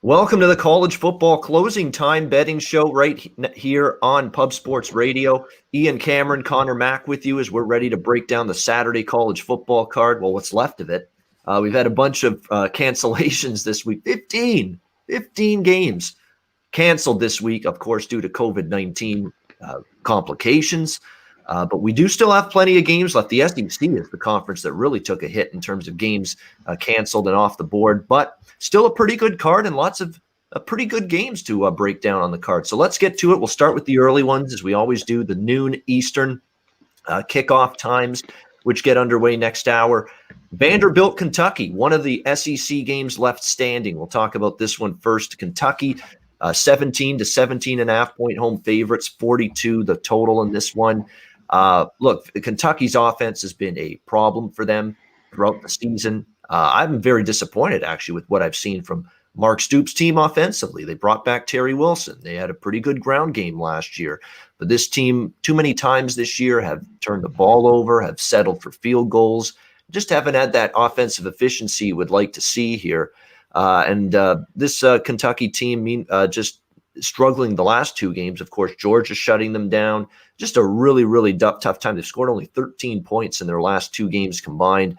Welcome to the college football closing time betting show right here on Pub Sports Radio. Ian Cameron, Conor Mack with you as we're ready to break down the Saturday college football card. Well, what's left of it. We've had a bunch of cancellations this week. 15 games canceled this week, of course, due to COVID-19 complications. But we do still have plenty of games left. The SEC is the conference that really took a hit in terms of games canceled and off the board, but still a pretty good card and lots of pretty good games to break down on the card. So let's get to it. We'll start with the early ones, as we always do, the noon Eastern kickoff times, which get underway next hour. Vanderbilt, Kentucky, one of the SEC games left standing. We'll talk about this one first. Kentucky, 17 to 17.5 point home favorites, 42 the total in this one. Look, Kentucky's offense has been a problem for them throughout the season. I'm very disappointed, actually, with what I've seen from Mark Stoops' team offensively. They brought back Terry Wilson. They had a pretty good ground game last year. But this team, too many times this year, have turned the ball over, have settled for field goals, just haven't had that offensive efficiency you would like to see here. This Kentucky team just struggling the last two games. Of course, Georgia shutting them down. Just a really, really tough time. They've scored only 13 points in their last two games combined.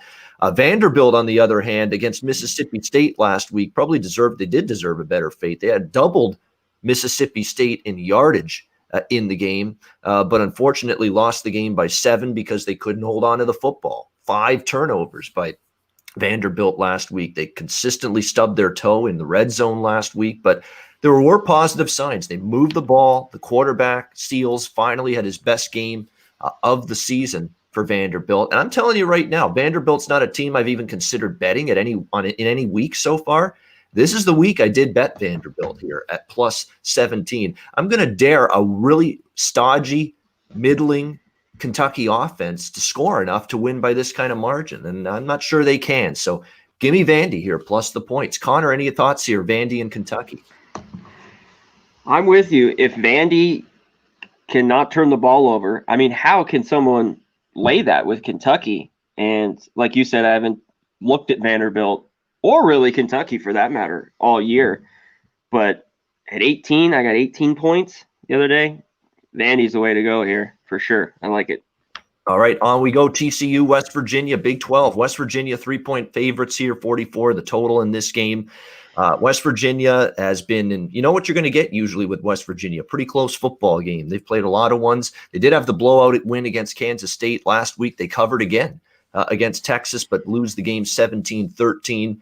Vanderbilt, on the other hand, against Mississippi State last week, they did deserve a better fate. They had doubled Mississippi State in yardage in the game, but unfortunately lost the game by 7 because they couldn't hold on to the football. 5 turnovers by Vanderbilt last week. They consistently stubbed their toe in the red zone last week, but there were positive signs. They moved the ball. The quarterback, Seals, finally had his best game of the season for Vanderbilt. And I'm telling you right now, Vanderbilt's not a team I've even considered betting in any week so far. This is the week I did bet Vanderbilt here at plus 17. I'm going to dare a really stodgy, middling Kentucky offense to score enough to win by this kind of margin. And I'm not sure they can. So give me Vandy here plus the points. Conor, any thoughts here, Vandy and Kentucky? I'm with you. If Vandy cannot turn the ball over, I mean, how can someone lay that with Kentucky? And like you said, I haven't looked at Vanderbilt or really Kentucky for that matter all year. But at 18, I got 18 points the other day. Vandy's the way to go here for sure. I like it. All right, on we go. TCU, West Virginia, Big 12. West Virginia 3-point favorites here, 44 the total in this game. West Virginia has been in, you know what you're going to get usually with West Virginia, pretty close football game. They've played a lot of ones. They did have the blowout win against Kansas State last week. They covered again against Texas, but lose the game 17-13.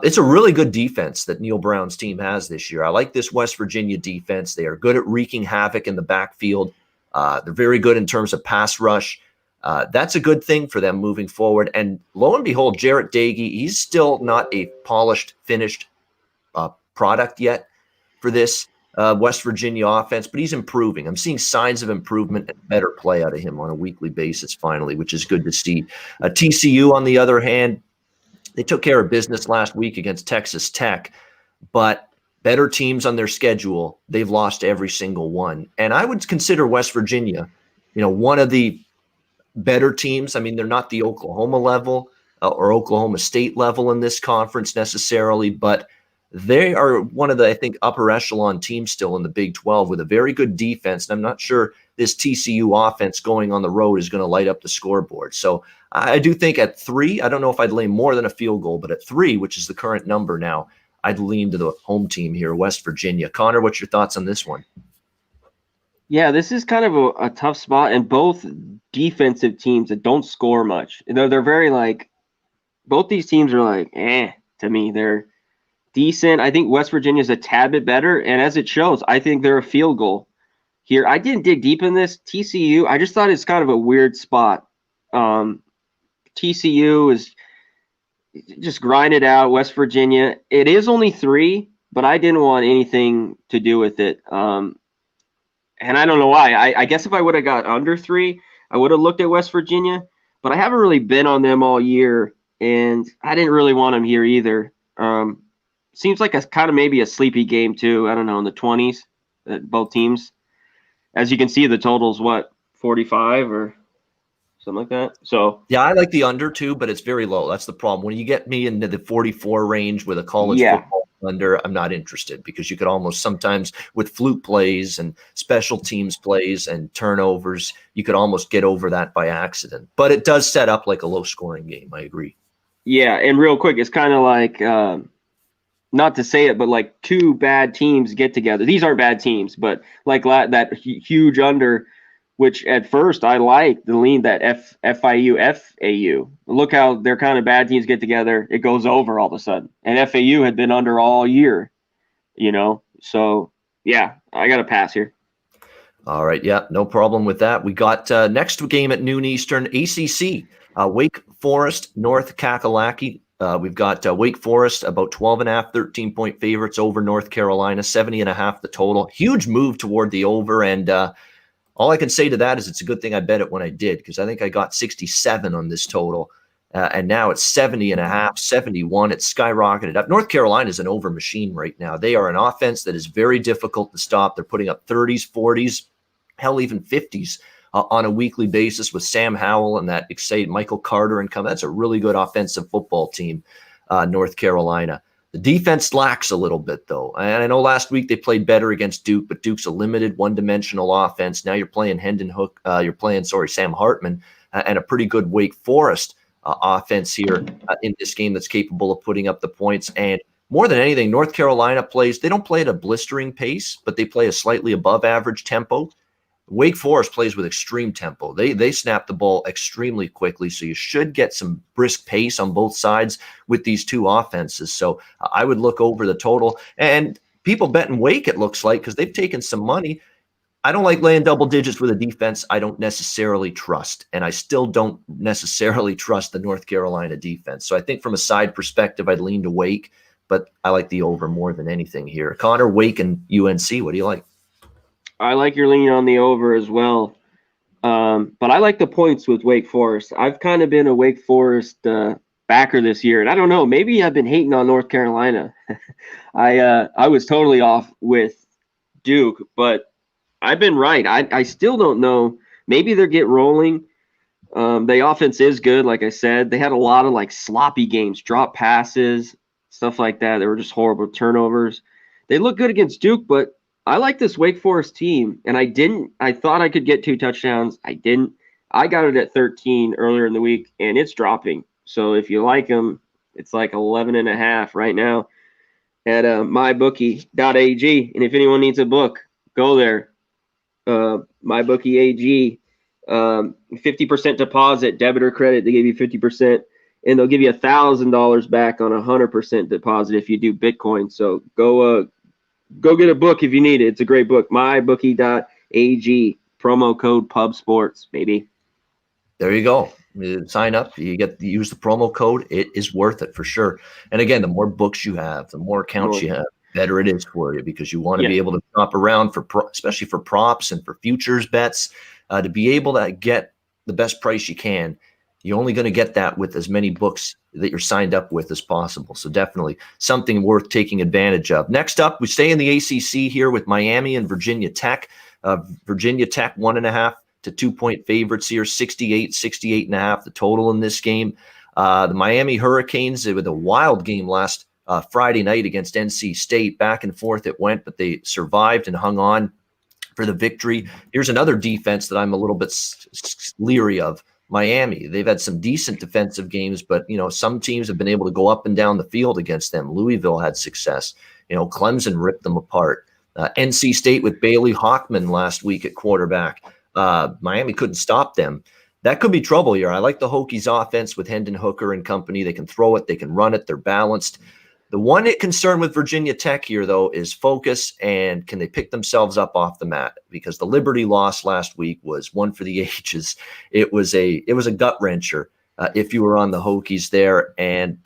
It's a really good defense that Neil Brown's team has this year. I like this West Virginia defense. They are good at wreaking havoc in the backfield. They're very good in terms of pass rush. That's a good thing for them moving forward. And lo and behold, Jarrett Doege, he's still not a polished, finished product yet for this West Virginia offense, but he's improving. I'm seeing signs of improvement and better play out of him on a weekly basis finally, which is good to see. TCU, on the other hand, they took care of business last week against Texas Tech, but better teams on their schedule, they've lost every single one. And I would consider West Virginia, one of the better teams. I mean, they're not the Oklahoma level or Oklahoma State level in this conference necessarily, but they are one of the, I think, upper echelon teams still in the Big 12 with a very good defense. And I'm not sure this TCU offense going on the road is going to light up the scoreboard. So I do think at 3, I don't know if I'd lay more than a field goal, but at 3, which is the current number now, I'd lean to the home team here, West Virginia. Conor, what's your thoughts on this one? Yeah, this is kind of a tough spot, and both defensive teams that don't score much. They're very both these teams are to me. They're decent. I think West Virginia's a tad bit better, and as it shows, I think they're a field goal here. I didn't dig deep in this. TCU, I just thought it's kind of a weird spot. TCU is just grind it out. West Virginia, it is only 3, but I didn't want anything to do with it. And I don't know why. I guess if I would have got under 3, I would have looked at West Virginia, but I haven't really been on them all year, and I didn't really want them here either. Seems like a kind of maybe a sleepy game too. I don't know, in the 20s, both teams. As you can see, the total's 45 or something like that. So yeah, I like the under too, but it's very low. That's the problem. When you get me into the 44 range with a college football under, I'm not interested, because you could almost sometimes with fluke plays and special teams plays and turnovers, you could almost get over that by accident. But it does set up like a low scoring game. I agree. Yeah, and real quick, it's kind of like not to say it, but like two bad teams get together. These aren't bad teams, but like that huge under, which at first I like the lean that FIU FAU. Look how they're kind of bad teams get together. It goes over all of a sudden, and FAU had been under all year, So yeah, I got to pass here. All right, yeah, no problem with that. We got next game at noon Eastern, ACC, Wake Forest, North Kakalaki. We've got Wake Forest about 12.5, 13-point favorites over North Carolina, 70.5 the total. Huge move toward the over, and all I can say to that is it's a good thing I bet it when I did, because I think I got 67 on this total, and now it's 70.5, 71. It's skyrocketed up. North Carolina is an over machine right now. They are an offense that is very difficult to stop. They're putting up 30s, 40s, hell, even 50s on a weekly basis with Sam Howell and that excited Michael Carter and come. That's a really good offensive football team, North Carolina. The defense lacks a little bit, though. And I know last week they played better against Duke, but Duke's a limited one-dimensional offense. Now you're playing Sam Hartman and a pretty good Wake Forest offense here in this game that's capable of putting up the points. And more than anything, North Carolina they don't play at a blistering pace, but they play a slightly above average tempo. Wake Forest plays with extreme tempo. They snap the ball extremely quickly, so you should get some brisk pace on both sides with these two offenses. So I would look over the total. And people betting Wake, it looks like, because they've taken some money. I don't like laying double digits with a defense I don't necessarily trust, and I still don't necessarily trust the North Carolina defense. So I think from a side perspective, I'd lean to Wake, but I like the over more than anything here. Conor, Wake and UNC, what do you like? I like your leaning on the over as well. But I like the points with Wake Forest. I've kind of been a Wake Forest backer this year. And I don't know, maybe I've been hating on North Carolina. I was totally off with Duke, but I've been right. I still don't know. Maybe they're get rolling. The offense is good, like I said. They had a lot of like sloppy games, drop passes, stuff like that. They were just horrible turnovers. They look good against Duke, but I like this Wake Forest team, and I thought I could get 2 touchdowns. I didn't. I got it at 13 earlier in the week, and it's dropping. So if you like them, it's like 11.5 right now at mybookie.ag. And if anyone needs a book, go there. MyBookieAG, 50% deposit, debit or credit. They give you 50%, and they'll give you $1,000 back on 100% deposit if you do Bitcoin. So go get a book if you need it. It's a great book. MyBookie.ag, promo code PubSports, baby. There you go. Sign up. Use the promo code. It is worth it for sure. And again, the more books you have, the more accounts you have, better it is for you, because you want to be able to shop around especially for props and for futures bets, to be able to get the best price you can. You're only going to get that with as many books that you're signed up with as possible. So definitely something worth taking advantage of. Next up, we stay in the ACC here with Miami and Virginia Tech. Virginia Tech 1.5 to 2-point favorites here, 68.5 the total in this game. The Miami Hurricanes, with a wild game last Friday night against NC State. Back and forth it went, but they survived and hung on for the victory. Here's another defense that I'm a little bit leery of. Miami, they've had some decent defensive games, but some teams have been able to go up and down the field against them. Louisville had success. Clemson ripped them apart. NC State with Bailey Hockman last week at quarterback. Miami couldn't stop them. That could be trouble here. I like the Hokies offense with Hendon Hooker and company. They can throw it, they can run it, they're balanced. The one concern with Virginia Tech here, though, is focus, and can they pick themselves up off the mat? Because the Liberty loss last week was one for the ages. It was a gut wrencher if you were on the Hokies there, and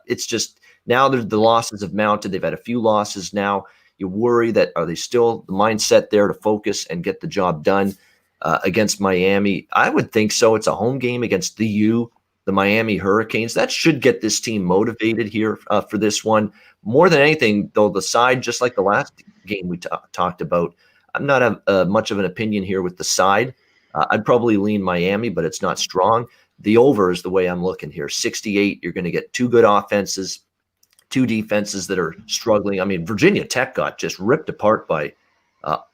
it's just now the losses have mounted. They've had a few losses now. You worry that are they still the mindset there to focus and get the job done against Miami? I would think so. It's a home game against the Miami Hurricanes. That should get this team motivated here for this one. More than anything, though, the side, just like the last game we talked about, I'm not much of an opinion here with the side. I'd probably lean Miami, but it's not strong. The over is the way I'm looking here. 68, you're going to get two good offenses. two defenses that are struggling. I mean, Virginia Tech got just ripped apart by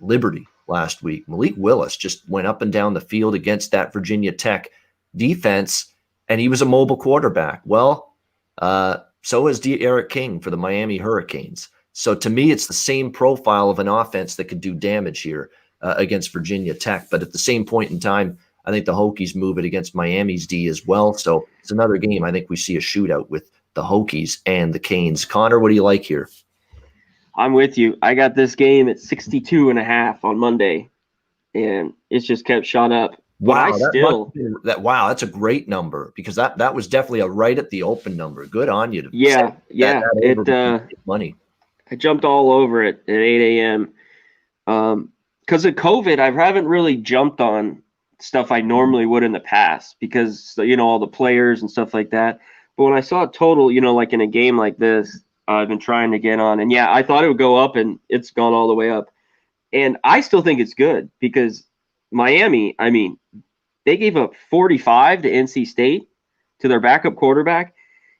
Liberty last week. Malik Willis just went up and down the field against that Virginia Tech defense, and he was a mobile quarterback. Well, so is Eric King for the Miami Hurricanes. So to me, it's the same profile of an offense that could do damage here against Virginia Tech. But at the same point in time, I think the Hokies move it against Miami's D as well. So it's another game. I think we see a shootout with the Hokies and the Canes. Conor, what do you like here? I'm with you. I got this game at 62.5 on Monday, and it's just kept shot up. Wow, that's a great number, because that was definitely a right at the open number. Good on you. Money. I jumped all over it at 8 a.m. Because of COVID, I haven't really jumped on stuff I normally would in the past because, all the players and stuff like that. But when I saw a total, like in a game like this, I've been trying to get on. And, I thought it would go up, and it's gone all the way up. And I still think it's good because Miami, they gave up 45 to NC State, to their backup quarterback.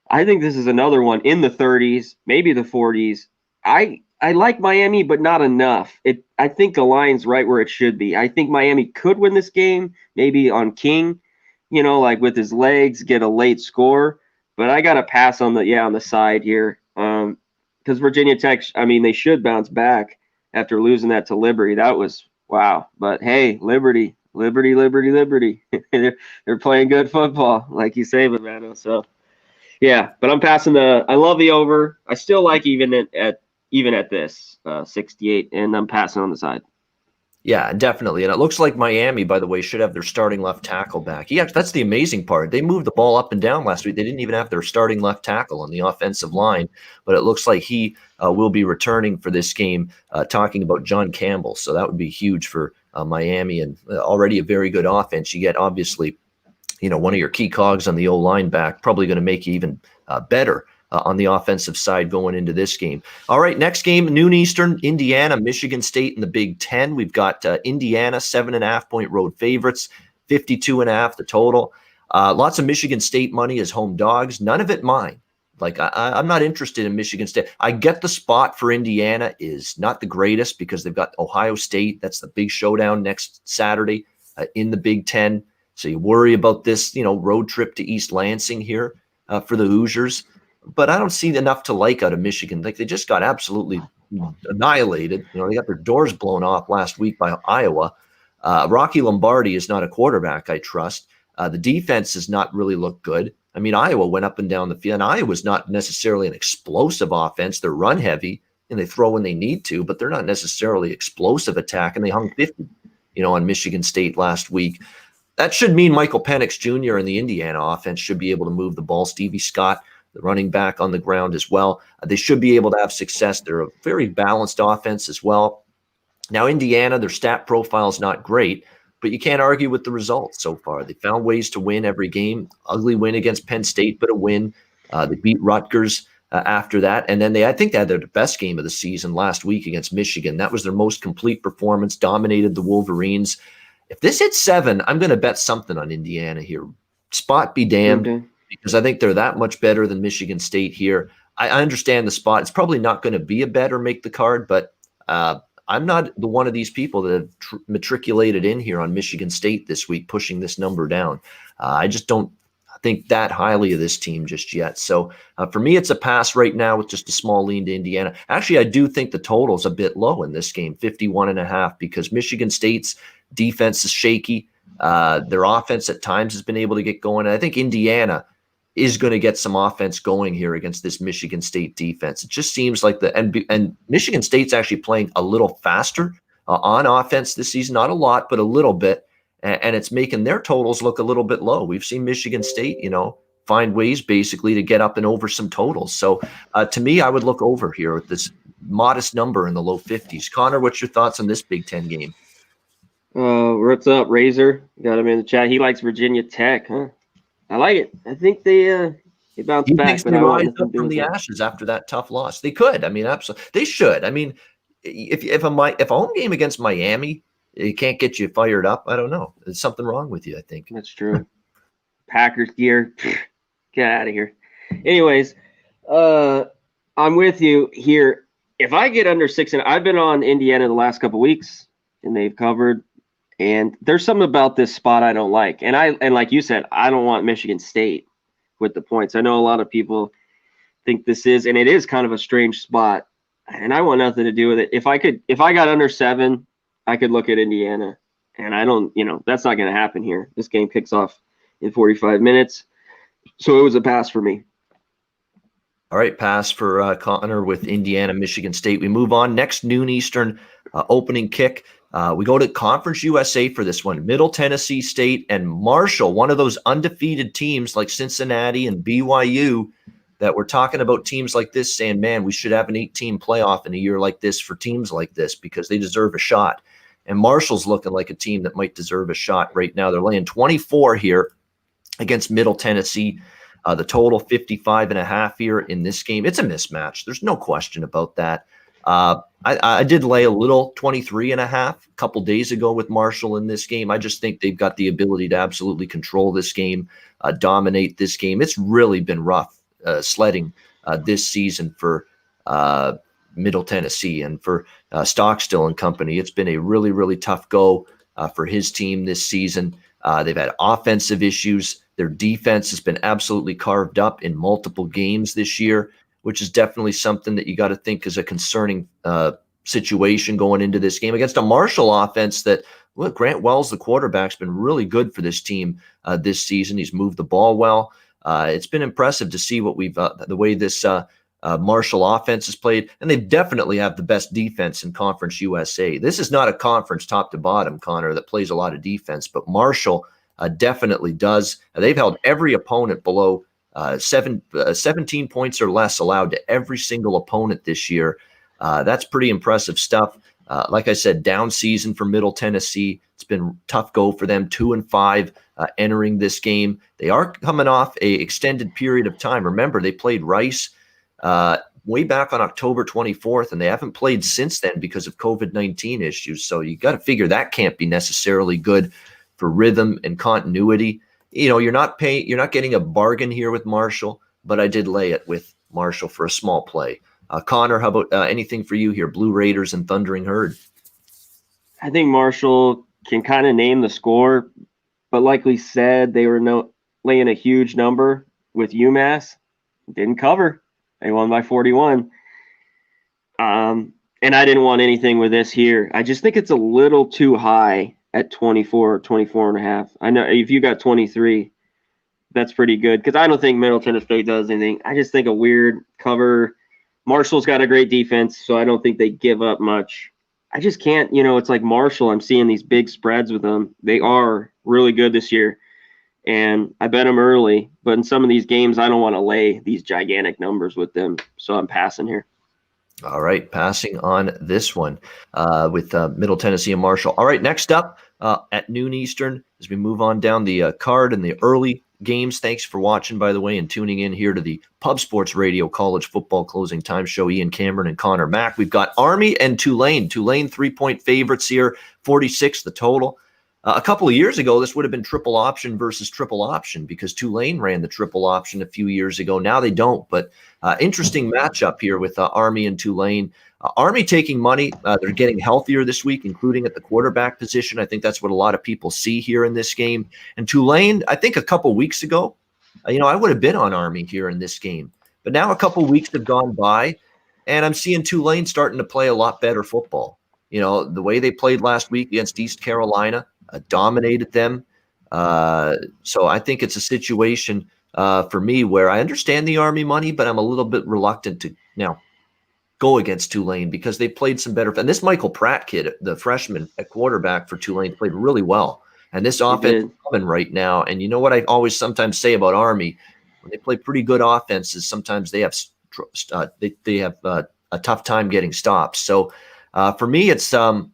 I think this is another one in the 30s, maybe the 40s. I like Miami, but not enough. I think the line's right where it should be. I think Miami could win this game, maybe on King, like with his legs, get a late score. But I got to pass on the side here. Because Virginia Tech, they should bounce back after losing that to Liberty. That was wow. But hey, Liberty. They're playing good football, like you say, Bavano. So yeah, but I'm passing I love the over. I still like even at this 68, and I'm passing on the side. Yeah, definitely. And it looks like Miami, by the way, should have their starting left tackle back. Yeah, that's the amazing part. They moved the ball up and down last week. They didn't even have their starting left tackle on the offensive line, but it looks like he will be returning for this game, talking about John Campbell. So that would be huge for Miami, and already a very good offense. You get, obviously, one of your key cogs on the O-line back, probably going to make you even better on the offensive side going into this game. All right, next game, noon Eastern, Indiana, Michigan State in the Big Ten. We've got Indiana, 7.5-point road favorites, 52.5 the total. Lots of Michigan State money as home dogs. None of it mine. Like, I'm not interested in Michigan State. I get the spot for Indiana is not the greatest because they've got Ohio State. That's the big showdown next Saturday in the Big Ten. So you worry about this, road trip to East Lansing here for the Hoosiers. But I don't see enough to like out of Michigan. Like, they just got absolutely annihilated. They got their doors blown off last week by Iowa. Rocky Lombardi is not a quarterback I trust. The defense does not really look good. Iowa went up and down the field, and Iowa's not necessarily an explosive offense. They're run heavy, and they throw when they need to, but they're not necessarily explosive attack, and they hung 50, on Michigan State last week. That should mean Michael Penix Jr. and the Indiana offense should be able to move the ball. Stevie Scott, the running back, on the ground as well. They should be able to have success. They're a very balanced offense as well. Now, Indiana, their stat profile is not great, but you can't argue with the results so far. They found ways to win every game. Ugly win against Penn State, but a win. They beat Rutgers after that. And then I think they had their best game of the season last week against Michigan. That was their most complete performance, dominated the Wolverines. If this hits 7, I'm going to bet something on Indiana here. Spot be damned. Okay. Because I think they're that much better than Michigan State here. I understand the spot. It's probably not going to be a bet or make the card, but I'm not the one of these people that have matriculated in here on Michigan State this week, pushing this number down. I just don't think that highly of this team just yet. So for me, it's a pass right now with just a small lean to Indiana. Actually, I do think the total's a bit low in this game, 51.5, because Michigan State's defense is shaky. Their offense at times has been able to get going. And I think Indiana is going to get some offense going here against this Michigan State defense. It just seems like and Michigan State's actually playing a little faster on offense this season, not a lot, but a little bit. And it's making their totals look a little bit low. We've seen Michigan State, find ways basically to get up and over some totals. So to me, I would look over here with this modest number in the low 50s. Conor, what's your thoughts on this Big Ten game? What's up, Razor? Got him in the chat. He likes Virginia Tech, huh? I like it. I think they bounce back. But they rise up from the ashes after that tough loss. They could. Absolutely. They should. If a home game against Miami, it can't get you fired up, I don't know. There's something wrong with you, I think. That's true. Packers gear. Get out of here. Anyways, I'm with you here. If I get under 6, and I've been on Indiana the last couple weeks, and they've covered, and there's something about this spot I don't like. And like you said, I don't want Michigan State with the points. I know a lot of people think this is, and it is kind of a strange spot, and I want nothing to do with it. If I got under 7, I could look at Indiana, and I don't, that's not going to happen here. This game kicks off in 45 minutes, so it was a pass for me. All right, pass for Conor with Indiana, Michigan State. We move on. Next noon Eastern opening kick. We go to Conference USA for this one. Middle Tennessee State and Marshall, one of those undefeated teams like Cincinnati and BYU that we're talking about teams like this saying, man, we should have an 8-team playoff in a year like this for teams like this because they deserve a shot. And Marshall's looking like a team that might deserve a shot right now. They're laying 24 here against Middle Tennessee. The total 55.5 here in this game. It's a mismatch. There's no question about that. I did lay a little 23.5 a couple days ago with Marshall in this game. I just think they've got the ability to absolutely control this game, dominate this game. It's really been rough sledding this season for Middle Tennessee and for Stockstill and company. It's been a really, really tough go for his team this season. They've had offensive issues. Their defense has been absolutely carved up in multiple games this year, which is definitely something that you got to think is a concerning situation going into this game against a Marshall offense that, look, Grant Wells, the quarterback's been really good for this team this season. He's moved the ball well. It's been impressive to see what the way this Marshall offense has played, and they definitely have the best defense in Conference USA. This is not a conference top to bottom, Conor, that plays a lot of defense, but Marshall definitely does. They've held every opponent below 17 points or less allowed to every single opponent this year. That's pretty impressive stuff. Like I said, down season for Middle Tennessee. It's been tough go for them, 2-5 entering this game. They are coming off a extended period of time. Remember, they played Rice way back on October 24th, and they haven't played since then because of COVID-19 issues. So you got to figure that can't be necessarily good for rhythm and continuity. You're not getting a bargain here with Marshall, but I did lay it with Marshall for a small play. Conor, how about anything for you here? Blue Raiders and Thundering Herd. I think Marshall can kind of name the score, but like we said, they were laying a huge number with UMass. Didn't cover. They won by 41. And I didn't want anything with this here. I just think it's a little too high at 24 and a half. I know if you got 23, that's pretty good because I don't think Middle Tennessee State does anything. I just think a weird cover. Marshall's got a great defense, so I don't think they give up much. I just can't, it's like Marshall. I'm seeing these big spreads with them. They are really good this year, and I bet them early. But in some of these games, I don't want to lay these gigantic numbers with them, so I'm passing here. All right, passing on this one with Middle Tennessee and Marshall. All right, next up at noon Eastern as we move on down the card and the early games. Thanks for watching, by the way, and tuning in here to the Pub Sports Radio College Football Closing Time Show. Ian Cameron and Conor Mack. We've got Army and Tulane. Tulane 3-point favorites here, 46 the total. A couple of years ago, this would have been triple option versus triple option because Tulane ran the triple option a few years ago. Now they don't, but interesting matchup here with Army and Tulane. Army taking money. They're getting healthier this week, including at the quarterback position. I think that's what a lot of people see here in this game. And Tulane, I think a couple weeks ago, I would have been on Army here in this game. But now a couple weeks have gone by, and I'm seeing Tulane starting to play a lot better football. The way they played last week against East Carolina, dominated them. So I think it's a situation for me where I understand the Army money, but I'm a little bit reluctant to now go against Tulane because they played some better. And this Michael Pratt kid, the freshman at quarterback for Tulane, played really well. And this offense is coming right now. And you know what I always sometimes say about Army? When they play pretty good offenses, sometimes they have a tough time getting stops. So for me, it's a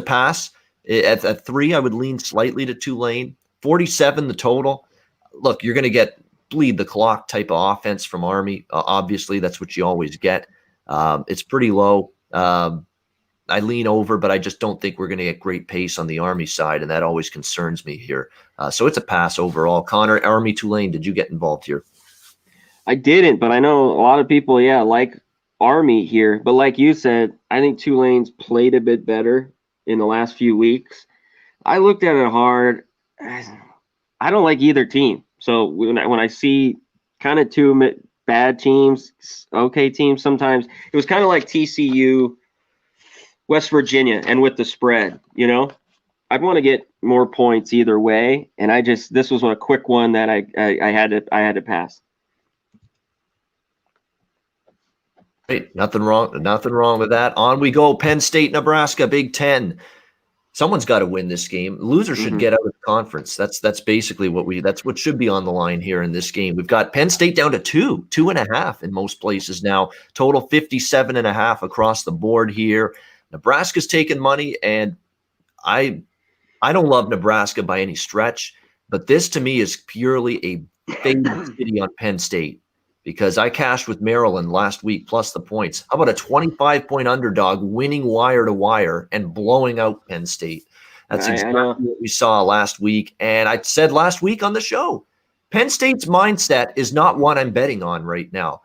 pass. At 3, I would lean slightly to Tulane. 47 the total. Look, you're going to bleed the clock type of offense from Army. Obviously, that's what you always get. It's pretty low. I lean over, but I just don't think we're going to get great pace on the Army side, and that always concerns me here. So it's a pass overall. Conor, Army, Tulane, did you get involved here? I didn't, but I know a lot of people, like Army here, but like you said, I think Tulane's played a bit better in the last few weeks. I looked at it hard. I don't like either team. So when I see kind of two bad teams, okay teams sometimes, it was kind of like TCU, West Virginia, and with the spread, I'd want to get more points either way. And this was a quick one that I had to pass. Great. Nothing wrong with that. On we go. Penn State, Nebraska, Big Ten. Someone's got to win this game. Loser should get out of the conference. That's basically that's what should be on the line here in this game. We've got Penn State down to 2.5 in most places now. Total 57.5 across the board here. Nebraska's taking money, and I don't love Nebraska by any stretch, but this to me is purely a favorite city on Penn State, because I cashed with Maryland last week plus the points. How about a 25-point underdog winning wire to wire and blowing out Penn State? That's exactly what we saw last week. And I said last week on the show, Penn State's mindset is not one I'm betting on right now.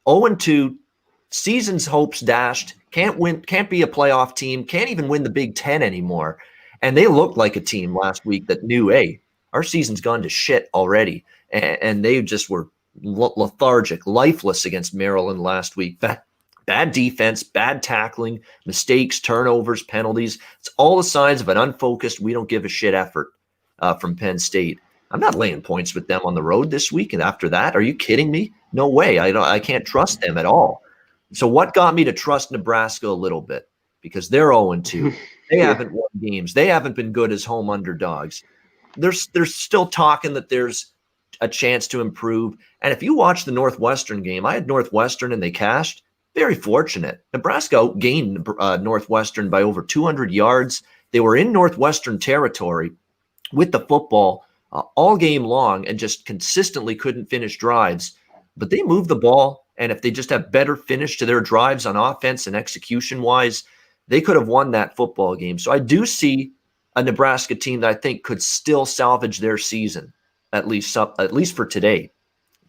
0-2, season's hopes dashed, can't be a playoff team, can't even win the Big Ten anymore. And they looked like a team last week that knew, hey, our season's gone to shit already. And they just were lethargic, lifeless against Maryland last week. Bad defense, bad tackling, mistakes, turnovers, penalties. It's all the signs of an unfocused, we don't give a shit effort from Penn State. I'm not laying points with them on the road this week. And after that, are you kidding me? No way. I can't trust them at all. So what got me to trust Nebraska a little bit? Because they're 0-2. They haven't won games. They haven't been good as home underdogs. They're still talking that there's a chance to improve. And if you watch the Northwestern game, I had Northwestern and they cashed. Very fortunate. Nebraska outgained Northwestern by over 200 yards. They were in Northwestern territory with the football all game long and just consistently couldn't finish drives. But they moved the ball, and if they just have better finish to their drives on offense and execution-wise, they could have won that football game. So I do see a Nebraska team that I think could still salvage their season, at least for today.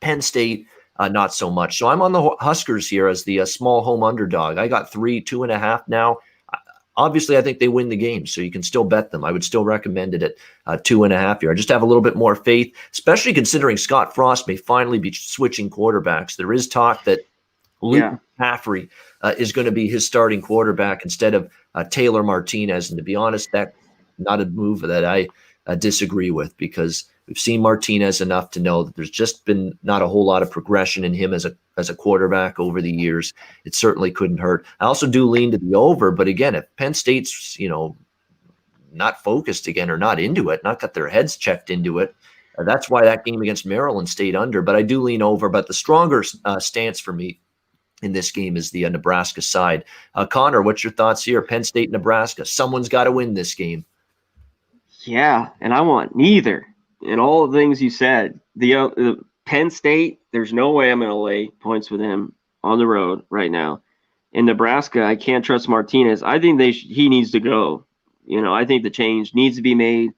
Penn State, not so much. So I'm on the Huskers here as the small home underdog. I got 2.5 now. Obviously, I think they win the game, so you can still bet them. I would still recommend it at 2.5 here. I just have a little bit more faith, especially considering Scott Frost may finally be switching quarterbacks. There is talk that Luke McCaffrey is going to be his starting quarterback instead of Taylor Martinez. And to be honest, that's not a move that I disagree with, because we've seen Martinez enough to know that there's just been not a whole lot of progression in him as a quarterback over the years. It certainly couldn't hurt. I also do lean to the over, but again, if Penn State's, not focused again or not into it, not got their heads checked into it, that's why that game against Maryland stayed under. But I do lean over. But the stronger stance for me in this game is the Nebraska side. Conor, what's your thoughts here? Penn State, Nebraska. Someone's got to win this game. Yeah, and I want neither. And all the things you said, the Penn State, there's no way I'm going to lay points with him on the road right now. In Nebraska, I can't trust Martinez. I think he needs to go. I think the change needs to be made.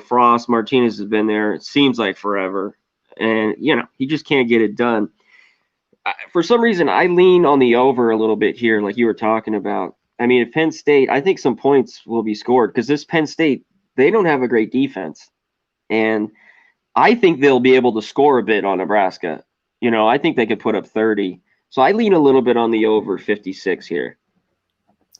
Frost, Martinez has been there, it seems like forever. And, he just can't get it done. For some reason, I lean on the over a little bit here, like you were talking about. I mean, if Penn State, I think some points will be scored, because this Penn State, they don't have a great defense. And I think they'll be able to score a bit on Nebraska. I think they could put up 30. So I lean a little bit on the over 56 here.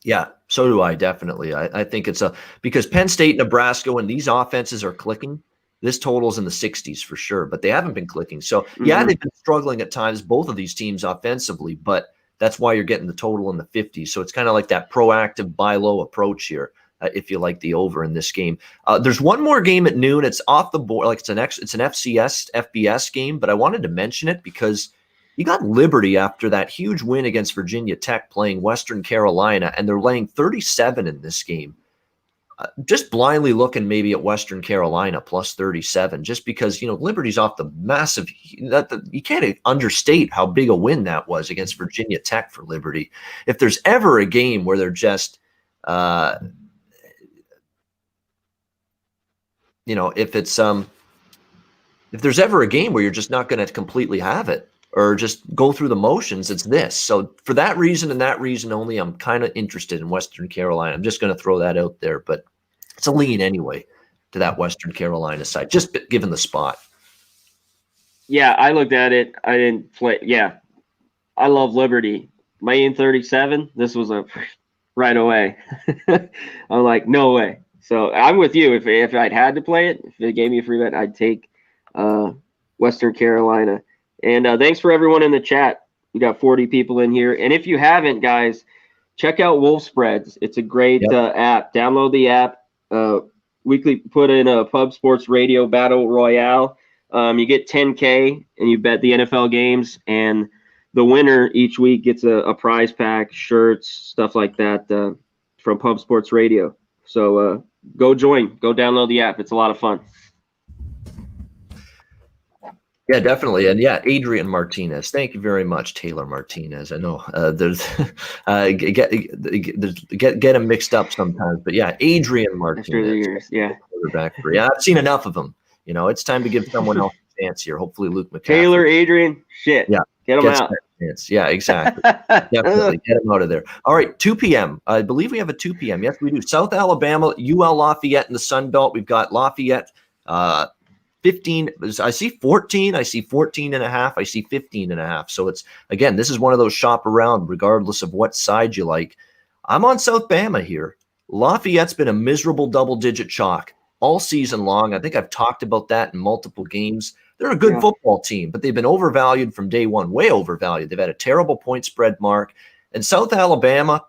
Yeah, so do I, definitely. I think it's because Penn State, Nebraska, when these offenses are clicking, this total's in the 60s for sure, but they haven't been clicking. So, they've been struggling at times, both of these teams offensively, but that's why you're getting the total in the 50s. So it's kind of like that proactive buy low approach here. If you like the over in this game. There's one more game at noon. It's off the board. Like it's an FBS game, but I wanted to mention it because you got Liberty after that huge win against Virginia Tech playing Western Carolina, and they're laying 37 in this game. Just blindly looking maybe at Western Carolina plus 37, just because, Liberty's off the massive you can't understate how big a win that was against Virginia Tech for Liberty. If there's ever a game where they're just if there's ever a game where you're just not going to completely have it, or just go through the motions. It's this. So for that reason and that reason only, I'm kind of interested in Western Carolina. I'm just going to throw that out there, but it's a lean anyway to that Western Carolina side, just given the spot. Yeah, I looked at it. I didn't play. Yeah, I love Liberty. Laying 37, this was a right away. I'm like, no way. So I'm with you. If I'd had to play it, if they gave me a free bet, I'd take Western Carolina. And thanks for everyone in the chat. We got 40 people in here. And if you haven't, guys, check out Wolf Spreads. It's a great app. Download the app. Weekly put in a Pub Sports Radio Battle Royale. You get 10K and you bet the NFL games, and the winner each week gets a prize pack, shirts, stuff like that from Pub Sports Radio. So go join, go download the app. It's a lot of fun. Yeah, definitely. And yeah, Adrian Martinez. Thank you very much, Taylor Martinez. I know there's get him mixed up sometimes, but yeah, Adrian Martinez. Yeah. Quarterback. Yeah, I've seen enough of him. It's time to give someone else a chance here. Hopefully Luke McCaffrey. Taylor, Adrian, shit. Yeah. Get him out. Yeah, exactly. Definitely get him out of there. All right, 2 p.m. I believe we have a 2 p.m. Yes, we do. South Alabama, UL Lafayette in the Sun Belt. We've got Lafayette 15. I see 14. I see 14 and a half. I see 15 and a half. So it's, again, this is one of those shop around regardless of what side you like. I'm on South Bama here. Lafayette's been a miserable double-digit chalk all season long. I think I've talked about that in multiple games. They're a good football team, but they've been overvalued from day one, way overvalued. They've had a terrible point spread mark. And South Alabama,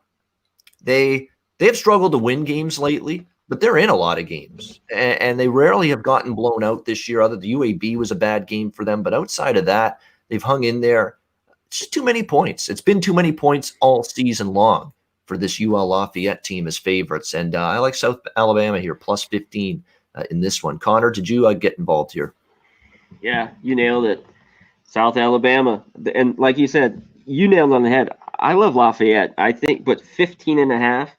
they have struggled to win games lately, but they're in a lot of games. And they rarely have gotten blown out this year. Other the UAB was a bad game for them, but outside of that, they've hung in there. It's just too many points. It's been too many points all season long for this UL Lafayette team as favorites. And I like South Alabama here, plus 15 in this one. Conor, did you get involved here? Yeah, you nailed it. South Alabama. And like you said, you nailed on the head. I love Lafayette, I think, but 15 and a half.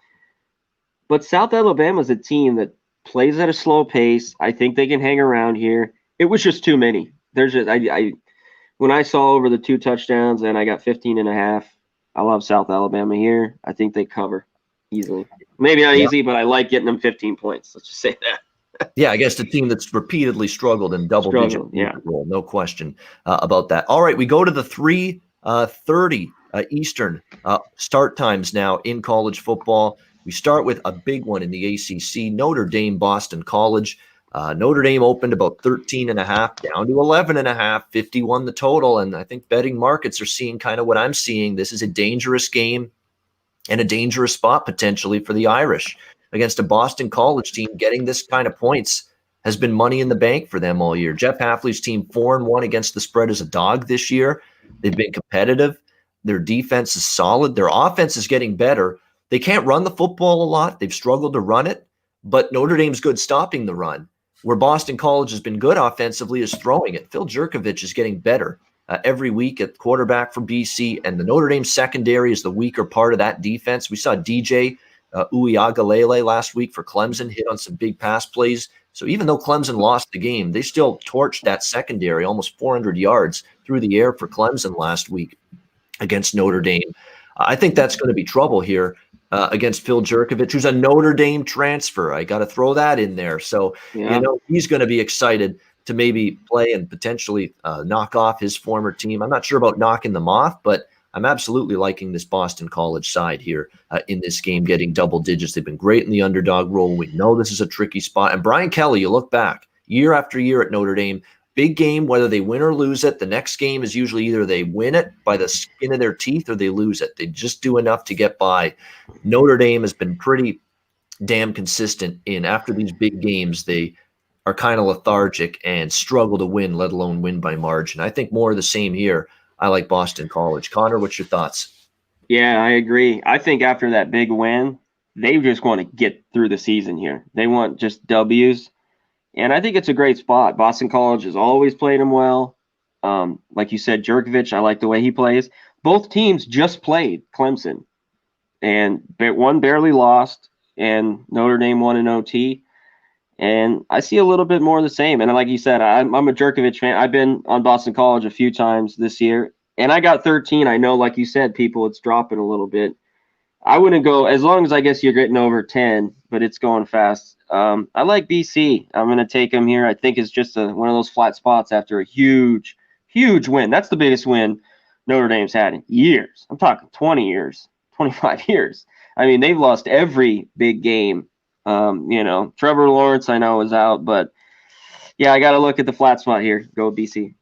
But South Alabama is a team that plays at a slow pace. I think they can hang around here. It was just too many. There's just when I saw over the 2 touchdowns and I got 15 and a half, I love South Alabama here. I think they cover easily. Maybe not easy, but I like getting them 15 points. Let's just say that. Yeah, I guess the team that's repeatedly struggled in double-digit role, no question about that. All right, we go to the 3:30 Eastern start times now in college football. We start with a big one in the ACC, Notre Dame, Boston College. Notre Dame opened about 13 and a half, down to 11 and a half, 51 the total. And I think betting markets are seeing kind of what I'm seeing. This is a dangerous game and a dangerous spot potentially for the Irish against a Boston College team. Getting this kind of points has been money in the bank for them all year. Jeff Hafley's team 4-1 against the spread as a dog this year. They've been competitive. Their defense is solid. Their offense is getting better. They can't run the football a lot. They've struggled to run it, but Notre Dame's good stopping the run. Where Boston College has been good offensively is throwing it. Phil Jurkovich is getting better every week at quarterback for BC, and the Notre Dame secondary is the weaker part of that defense. We saw DJ Uiagalelei last week for Clemson hit on some big pass plays. So even though Clemson lost the game, they still torched that secondary, almost 400 yards through the air for Clemson last week against Notre Dame. I think that's going to be trouble here against Phil Jurkovich, who's a Notre Dame transfer. I got to throw that in there. So, he's going to be excited to maybe play and potentially knock off his former team. I'm not sure about knocking them off, but I'm absolutely liking this Boston College side here in this game, getting double digits. They've been great in the underdog role. We know this is a tricky spot. And Brian Kelly, you look back year after year at Notre Dame, big game, whether they win or lose it. The next game is usually either they win it by the skin of their teeth or they lose it. They just do enough to get by. Notre Dame has been pretty damn consistent in after these big games. They are kind of lethargic and struggle to win, let alone win by margin. I think more of the same here. I like Boston College. Conor, what's your thoughts? Yeah, I agree. I think after that big win, they just want to get through the season here. They want just W's. And I think it's a great spot. Boston College has always played them well. Like you said, Jurkovich, I like the way he plays. Both teams just played Clemson. And one barely lost, and Notre Dame won in OT. And I see a little bit more of the same. And like you said, I'm a Jerkovich fan. I've been on Boston College a few times this year, and I got 13. I know, like you said, people, it's dropping a little bit. I wouldn't go as long as I guess you're getting over 10, but it's going fast. I like BC. I'm going to take them here. I think it's just one of those flat spots after a huge, huge win. That's the biggest win Notre Dame's had in years. I'm talking 20 years, 25 years. I mean, they've lost every big game. Trevor Lawrence, I know, is out, but yeah, I got to look at the flat spot here. Go BC.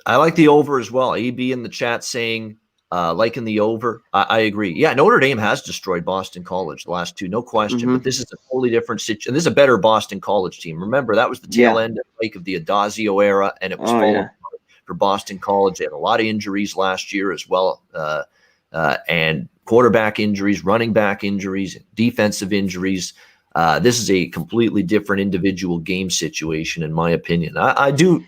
I like the over as well. AB in the chat saying liking the over. I agree. Yeah, Notre Dame has destroyed Boston College the last two, no question. But this is a totally different situation. This is a better Boston College team. Remember, that was the tail end of the Adazio era, and it was for Boston College. They had a lot of injuries last year as well, and quarterback injuries, running back injuries, defensive injuries. This is a completely different individual game situation, in my opinion. I do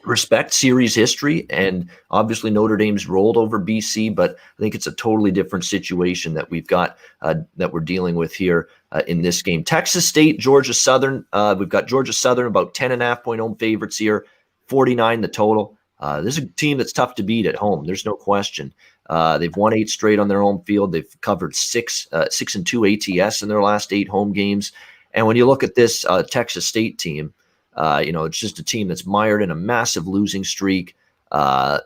respect series history, and obviously Notre Dame's rolled over BC, but I think it's a totally different situation that we've got that we're dealing with here in this game. Texas State, Georgia Southern. We've got Georgia Southern about 10.5 point home favorites here, 49 the total. This is a team that's tough to beat at home. There's no question. They've won 8 straight on their home field. They've covered 6-2 ATS in their last 8 home games. And when you look at this Texas State team, it's just a team that's mired in a massive losing streak. Tyler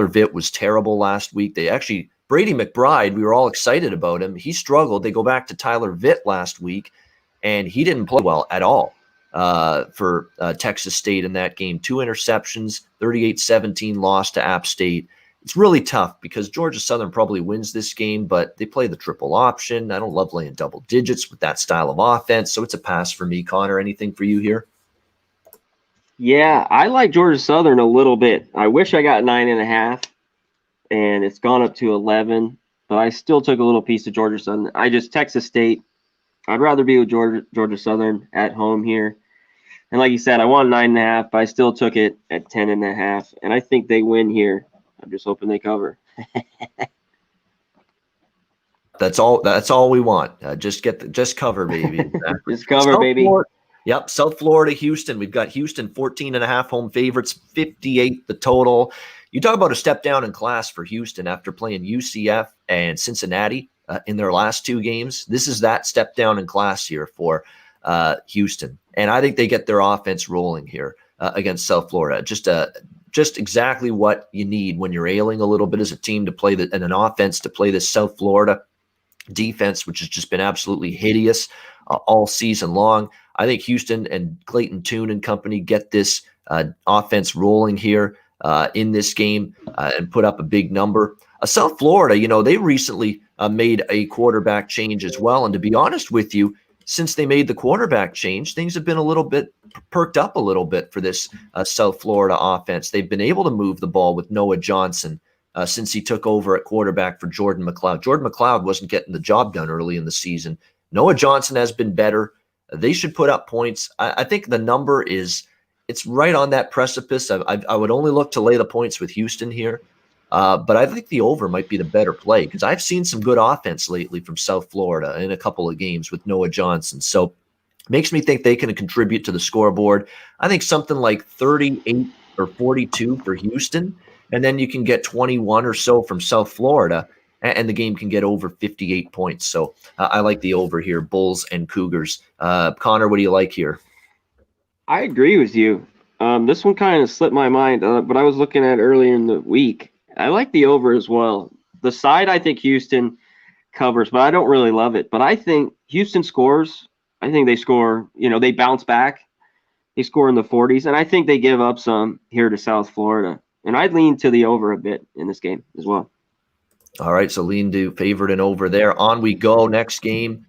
Vitt was terrible last week. Brady McBride, we were all excited about him. He struggled. They go back to Tyler Vitt last week, and he didn't play well at all for Texas State in that game. 2 interceptions, 38-17 loss to App State. It's really tough because Georgia Southern probably wins this game, but they play the triple option. I don't love laying double digits with that style of offense, so it's a pass for me. Conor, anything for you here? Yeah, I like Georgia Southern a little bit. I wish I got 9.5, and it's gone up to 11, but I still took a little piece of Georgia Southern. Texas State. I'd rather be with Georgia Southern at home here. And like you said, I won 9.5, but I still took it at 10.5, and I think they win here. I'm just hoping they cover. That's all we want. Just cover, baby. Just cover, baby. Yep. South Florida, Houston. We've got Houston 14.5 home favorites, 58 the total. You talk about a step down in class for Houston after playing UCF and Cincinnati in their last 2 games. This is that step down in class here for Houston. And I think they get their offense rolling here against South Florida. Just exactly what you need when you're ailing a little bit as a team to play and an offense to play this South Florida defense, which has just been absolutely hideous all season long. I think Houston and Clayton Tune and company get this offense rolling here in this game and put up a big number. South Florida, they recently made a quarterback change as well. And to be honest with you, since they made the quarterback change, things have been a little bit perked up a little bit for this South Florida offense. They've been able to move the ball with Noah Johnson since he took over at quarterback for Jordan McLeod. Jordan McLeod wasn't getting the job done early in the season. Noah Johnson has been better. They should put up points. I think the number it's right on that precipice. I would only look to lay the points with Houston here. But I think the over might be the better play because I've seen some good offense lately from South Florida in a couple of games with Noah Johnson. So makes me think they can contribute to the scoreboard. I think something like 38 or 42 for Houston, and then you can get 21 or so from South Florida, and the game can get over 58 points. So I like the over here, Bulls and Cougars. Conor, what do you like here? I agree with you. This one kind of slipped my mind, but I was looking at earlier in the week. I like the over as well. The side, I think Houston covers, but I don't really love it. But I think Houston scores. I think they score, they bounce back. They score in the 40s, and I think they give up some here to South Florida. And I'd lean to the over a bit in this game as well. All right, so lean to favorite and over there. On we go. Next game,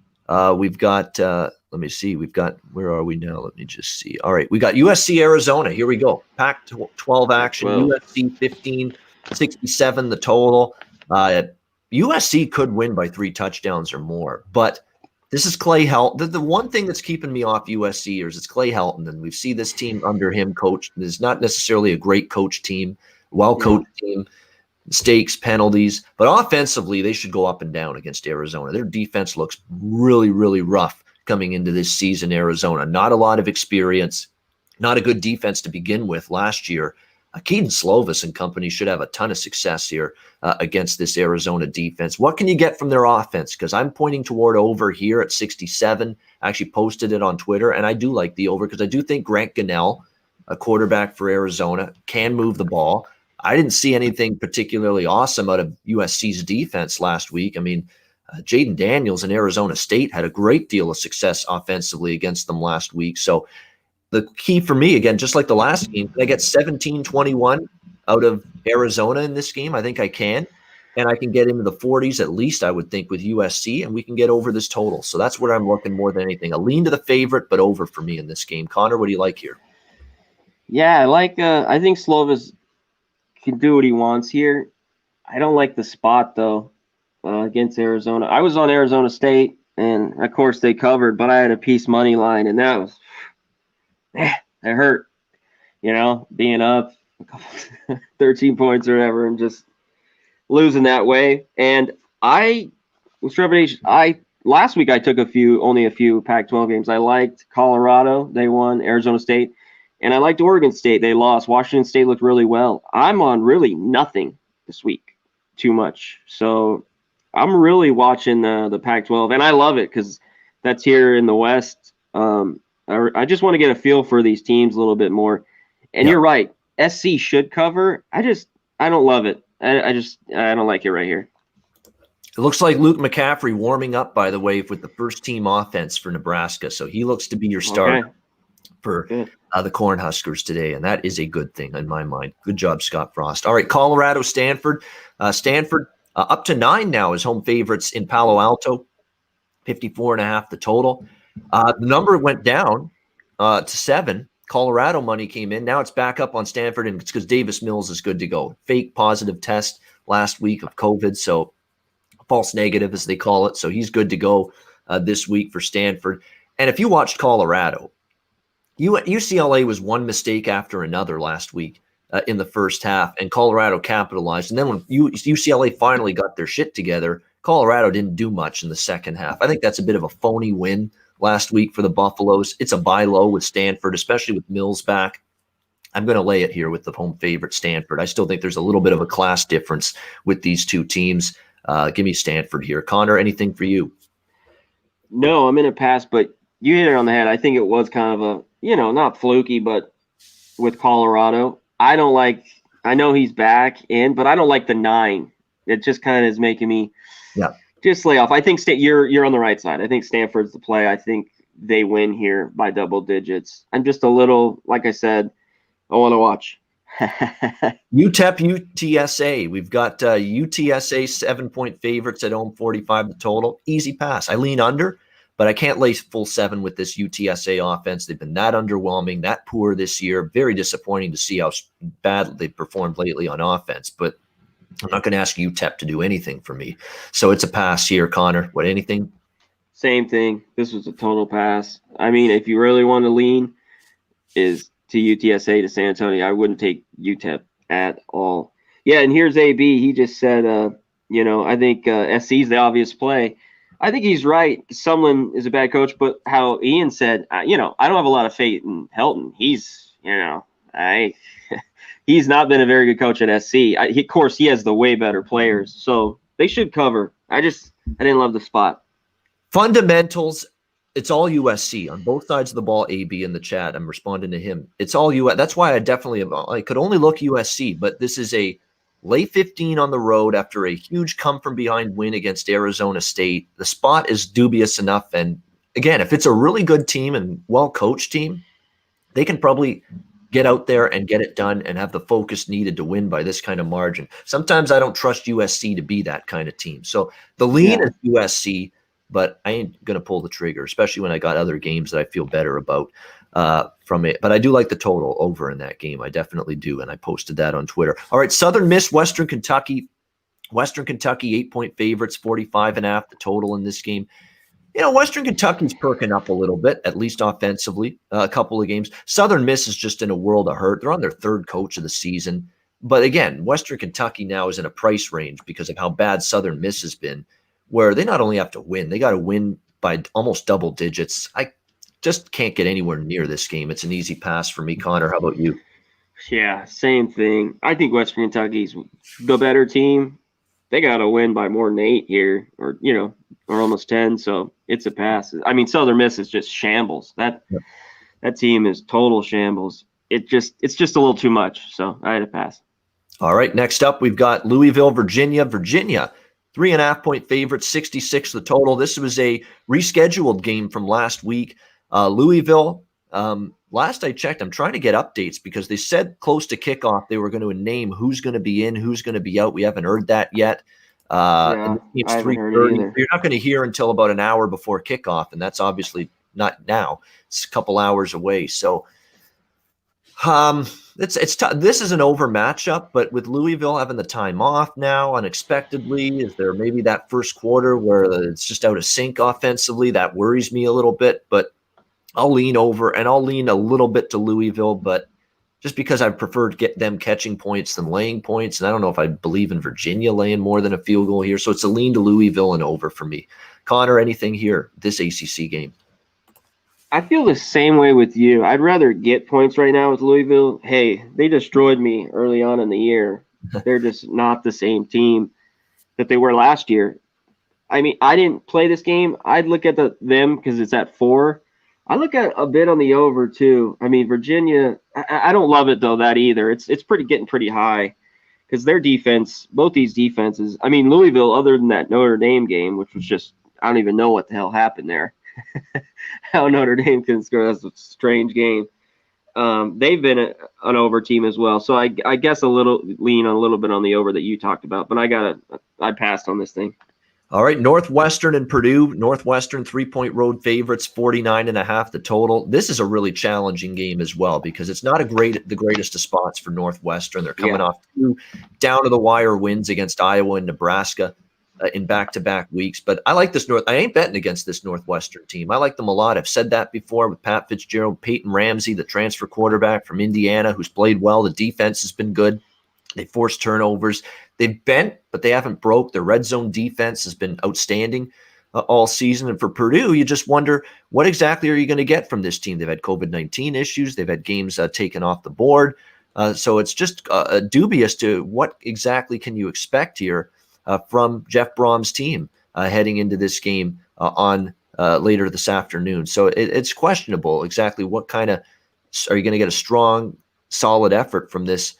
we've got let me see. Where are we now? Let me just see. All right, we got USC Arizona. Here we go. Pac-12 action. 12. USC 15-67 the total. USC could win by 3 touchdowns or more, but this is Clay Helton. The one thing that's keeping me off USC is it's Clay Helton, and we see this team under him coached. It's not necessarily a great coach team, well-coached team. Mistakes, penalties, but offensively, they should go up and down against Arizona. Their defense looks really, really rough coming into this season, Arizona. Not a lot of experience, not a good defense to begin with last year. Keaton Slovis and company should have a ton of success here against this Arizona defense. What can you get from their offense? Because I'm pointing toward over here at 67. I actually posted it on Twitter, and I do like the over because I do think Grant Gunnell, a quarterback for Arizona, can move the ball. I didn't see anything particularly awesome out of USC's defense last week. I mean, Jaden Daniels in Arizona State had a great deal of success offensively against them last week. So the key for me, again, just like the last game, can I get 17-21 out of Arizona in this game? I think I can. And I can get into the 40s at least, I would think, with USC, and we can get over this total. So that's where I'm looking more than anything. A lean to the favorite, but over for me in this game. Conor, what do you like here? Yeah, I think Slovis can do what he wants here. I don't like the spot, though, against Arizona. I was on Arizona State, and, of course, they covered, but I had a piece money line, and that was – it hurt, being up 13 points or whatever and just losing that way. And I was trepidation. Last week I took only a few Pac-12 games. I liked Colorado. They won. Arizona State. And I liked Oregon State. They lost. Washington State looked really well. I'm on really nothing this week, too much. So I'm really watching the Pac-12, and I love it because that's here in the West. I just want to get a feel for these teams a little bit more. And You're right. SC should cover. I don't love it. I don't like it right here. It looks like Luke McCaffrey warming up, by the way, with the first team offense for Nebraska. So he looks to be your starter for the Cornhuskers today. And that is a good thing in my mind. Good job, Scott Frost. All right, Colorado, Stanford. Stanford up to 9 now as home favorites in Palo Alto. 54.5 the total. The number went down to 7. Colorado money came in. Now it's back up on Stanford, and it's because Davis Mills is good to go. Fake positive test last week of COVID, so false negative as they call it. So he's good to go this week for Stanford. And if you watched Colorado, UCLA was one mistake after another last week in the first half, and Colorado capitalized. And then when UCLA finally got their shit together, Colorado didn't do much in the second half. I think that's a bit of a phony win last week for the Buffaloes. It's a buy low with Stanford, especially with Mills back. I'm going to lay it here with the home favorite Stanford. I still think there's a little bit of a class difference with these two teams. Give me Stanford here. Conor, anything for you? No, I'm in a pass, but you hit it on the head. I think it was kind of a, not fluky, but with Colorado, I know he's back in, but I don't like the 9. It just kind of is making me just lay off. I think you're on the right side. I think Stanford's the play. I think they win here by double digits. I'm just a little, like I said, I want to watch. UTEP, UTSA. We've got UTSA 7-point favorites at home, 45 the total. Easy pass. I lean under, but I can't lay full 7 with this UTSA offense. They've been that underwhelming, that poor this year. Very disappointing to see how bad they've performed lately on offense, but I'm not going to ask UTEP to do anything for me. So it's a pass here, Conor. What, anything? Same thing. This was a total pass. I mean, if you really want to lean is to UTSA to San Antonio, I wouldn't take UTEP at all. Yeah, and here's AB. He just said, I think SC is the obvious play. I think he's right. Sumlin is a bad coach, but how Ian said, I don't have a lot of faith in Helton. He's, he's not been a very good coach at SC. Of course, he has the way better players, so they should cover. I didn't love the spot. Fundamentals, it's all USC on both sides of the ball. AB in the chat, I'm responding to him. It's all US. That's why I could only look USC, but this is a lay 15 on the road after a huge come-from-behind win against Arizona State. The spot is dubious enough, and again, if it's a really good team and well-coached team, they can probably get out there and get it done and have the focus needed to win by this kind of margin. Sometimes I don't trust USC to be that kind of team. So the lean is USC, but I ain't going to pull the trigger, especially when I got other games that I feel better about from it. But I do like the total over in that game. I definitely do, and I posted that on Twitter. All right, Southern Miss, Western Kentucky. Western Kentucky, 8-point favorites, 45.5 the total in this game. Western Kentucky's perking up a little bit, at least offensively, a couple of games. Southern Miss is just in a world of hurt. They're on their 3rd coach of the season. But again, Western Kentucky now is in a price range because of how bad Southern Miss has been, where they not only have to win, they got to win by almost double digits. I just can't get anywhere near this game. It's an easy pass for me. Connor, how about you? Yeah, same thing. I think Western Kentucky's the better team. They got to win by more than 8 here, or almost 10. So it's a pass. I mean, Southern Miss is just shambles. That team is total shambles. It's just a little too much. So I had to pass. All right. Next up, we've got Louisville, Virginia. Virginia, 3.5-point favorite, 66 the total. This was a rescheduled game from last week. Louisville. Last I checked, I'm trying to get updates because they said close to kickoff they were going to name who's going to be in, who's going to be out. We haven't heard that yet. And it's 3:30. You're not going to hear until about an hour before kickoff, and that's obviously not now. It's a couple hours away. So it's tough. This is an over matchup, but with Louisville having the time off now unexpectedly, is there maybe that first quarter where it's just out of sync offensively? That worries me a little bit, but I'll lean over, and I'll lean a little bit to Louisville, but just because I prefer to get them catching points than laying points, and I don't know if I believe in Virginia laying more than a field goal here, so it's a lean to Louisville and over for me. Conor, anything here, this ACC game? I feel the same way with you. I'd rather get points right now with Louisville. Hey, they destroyed me early on in the year. They're just not the same team that they were last year. I mean, I didn't play this game. I'd look at them because it's at 4. I look at a bit on the over too. I mean, Virginia, I don't love it though that either. It's getting pretty high because their defense, both these defenses. I mean, Louisville, other than that Notre Dame game, which was just I don't even know what the hell happened there. How Notre Dame can score, that's a strange game. They've been an over team as well. So I guess a little bit on the over that you talked about, but I passed on this thing. All right, Northwestern and Purdue. Northwestern 3-point road favorites, 49.5 the total. This is a really challenging game as well because it's not the greatest of spots for Northwestern. They're coming off 2 down-to-the-wire wins against Iowa and Nebraska in back-to-back weeks. But I like this I ain't betting against this Northwestern team. I like them a lot. I've said that before with Pat Fitzgerald, Peyton Ramsey, the transfer quarterback from Indiana, who's played well. The defense has been good. They forced turnovers. They've bent, but they haven't broke. Their red zone defense has been outstanding all season. And for Purdue, you just wonder, what exactly are you going to get from this team? They've had COVID-19 issues. They've had games taken off the board. So it's just dubious to what exactly can you expect here from Jeff Brom's team heading into this game on later this afternoon. So it's questionable exactly what kind of – are you going to get a strong, solid effort from this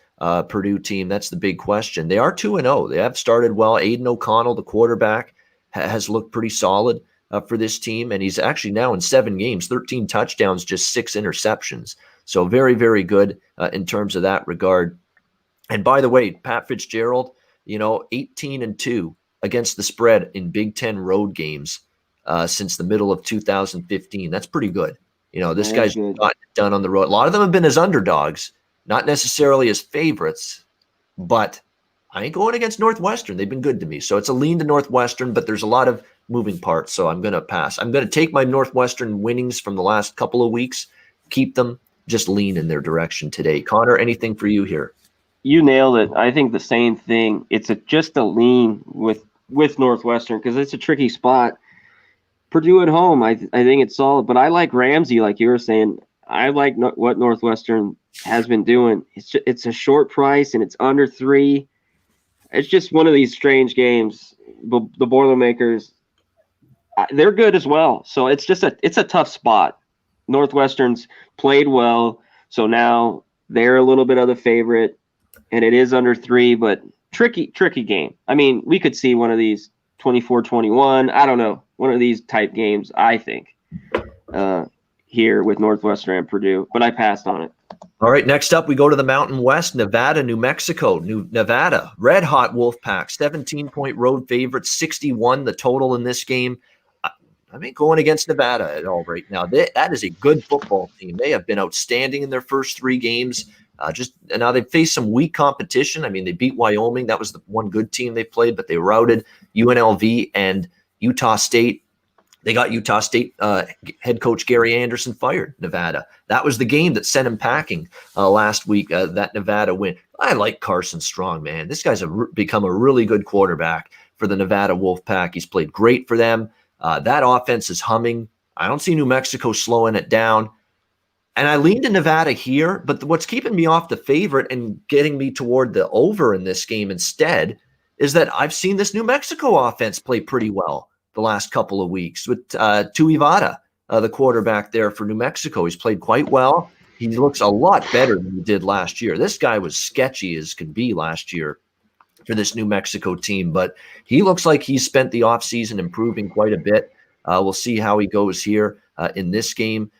Purdue team? That's the big question. They are 2-0. They have started well. Aiden O'Connell, the quarterback, has looked pretty solid for this team, and he's actually now in 7 games, 13 touchdowns, just 6 interceptions. So very, very good in terms of that regard. And by the way, Pat Fitzgerald, 18-2 against the spread in Big Ten road games since the middle of 2015. That's pretty good. This guy's gotten it done on the road. A lot of them have been as underdogs, not necessarily as favorites, but I ain't going against Northwestern. They've been good to me. So it's a lean to Northwestern, but there's a lot of moving parts, so I'm going to pass. I'm going to take my Northwestern winnings from the last couple of weeks, keep them, just lean in their direction today. Conor, anything for you here? You nailed it. I think the same thing. It's just a lean with Northwestern because it's a tricky spot. Purdue at home, I think it's solid, but I like Ramsey, like you were saying. I like what Northwestern has been doing. It's a short price and it's under 3. It's just one of these strange games. The Boilermakers, they're good as well. So it's a tough spot. Northwestern's played well, so now they're a little bit of the favorite, and it is under 3, but tricky game. I mean, we could see one of these 24-21. I don't know, one of these type games, I think. Here with Northwestern and Purdue, but I passed on it. All right, next up, we go to the Mountain West, Nevada, New Mexico. Nevada, red hot Wolfpack, 17-point road favorite, 61 the total in this game. I mean, going against Nevada at all right now. That is a good football team. They have been outstanding in their first 3 games. Now they've faced some weak competition. I mean, they beat Wyoming. That was the one good team they played, but they routed UNLV and Utah State. They got Utah State head coach Gary Anderson fired, Nevada. That was the game that sent him packing last week, that Nevada win. I like Carson Strong, man. This guy's become a really good quarterback for the Nevada Wolfpack. He's played great for them. That offense is humming. I don't see New Mexico slowing it down. And I leaned to Nevada here, but what's keeping me off the favorite and getting me toward the over in this game instead is that I've seen this New Mexico offense play pretty well the last couple of weeks with Tuivasa, the quarterback there for New Mexico. He's played quite well. He looks a lot better than he did last year. This guy was sketchy as can be last year for this New Mexico team, but he looks like he's spent the offseason improving quite a bit. We'll see how he goes here in this game.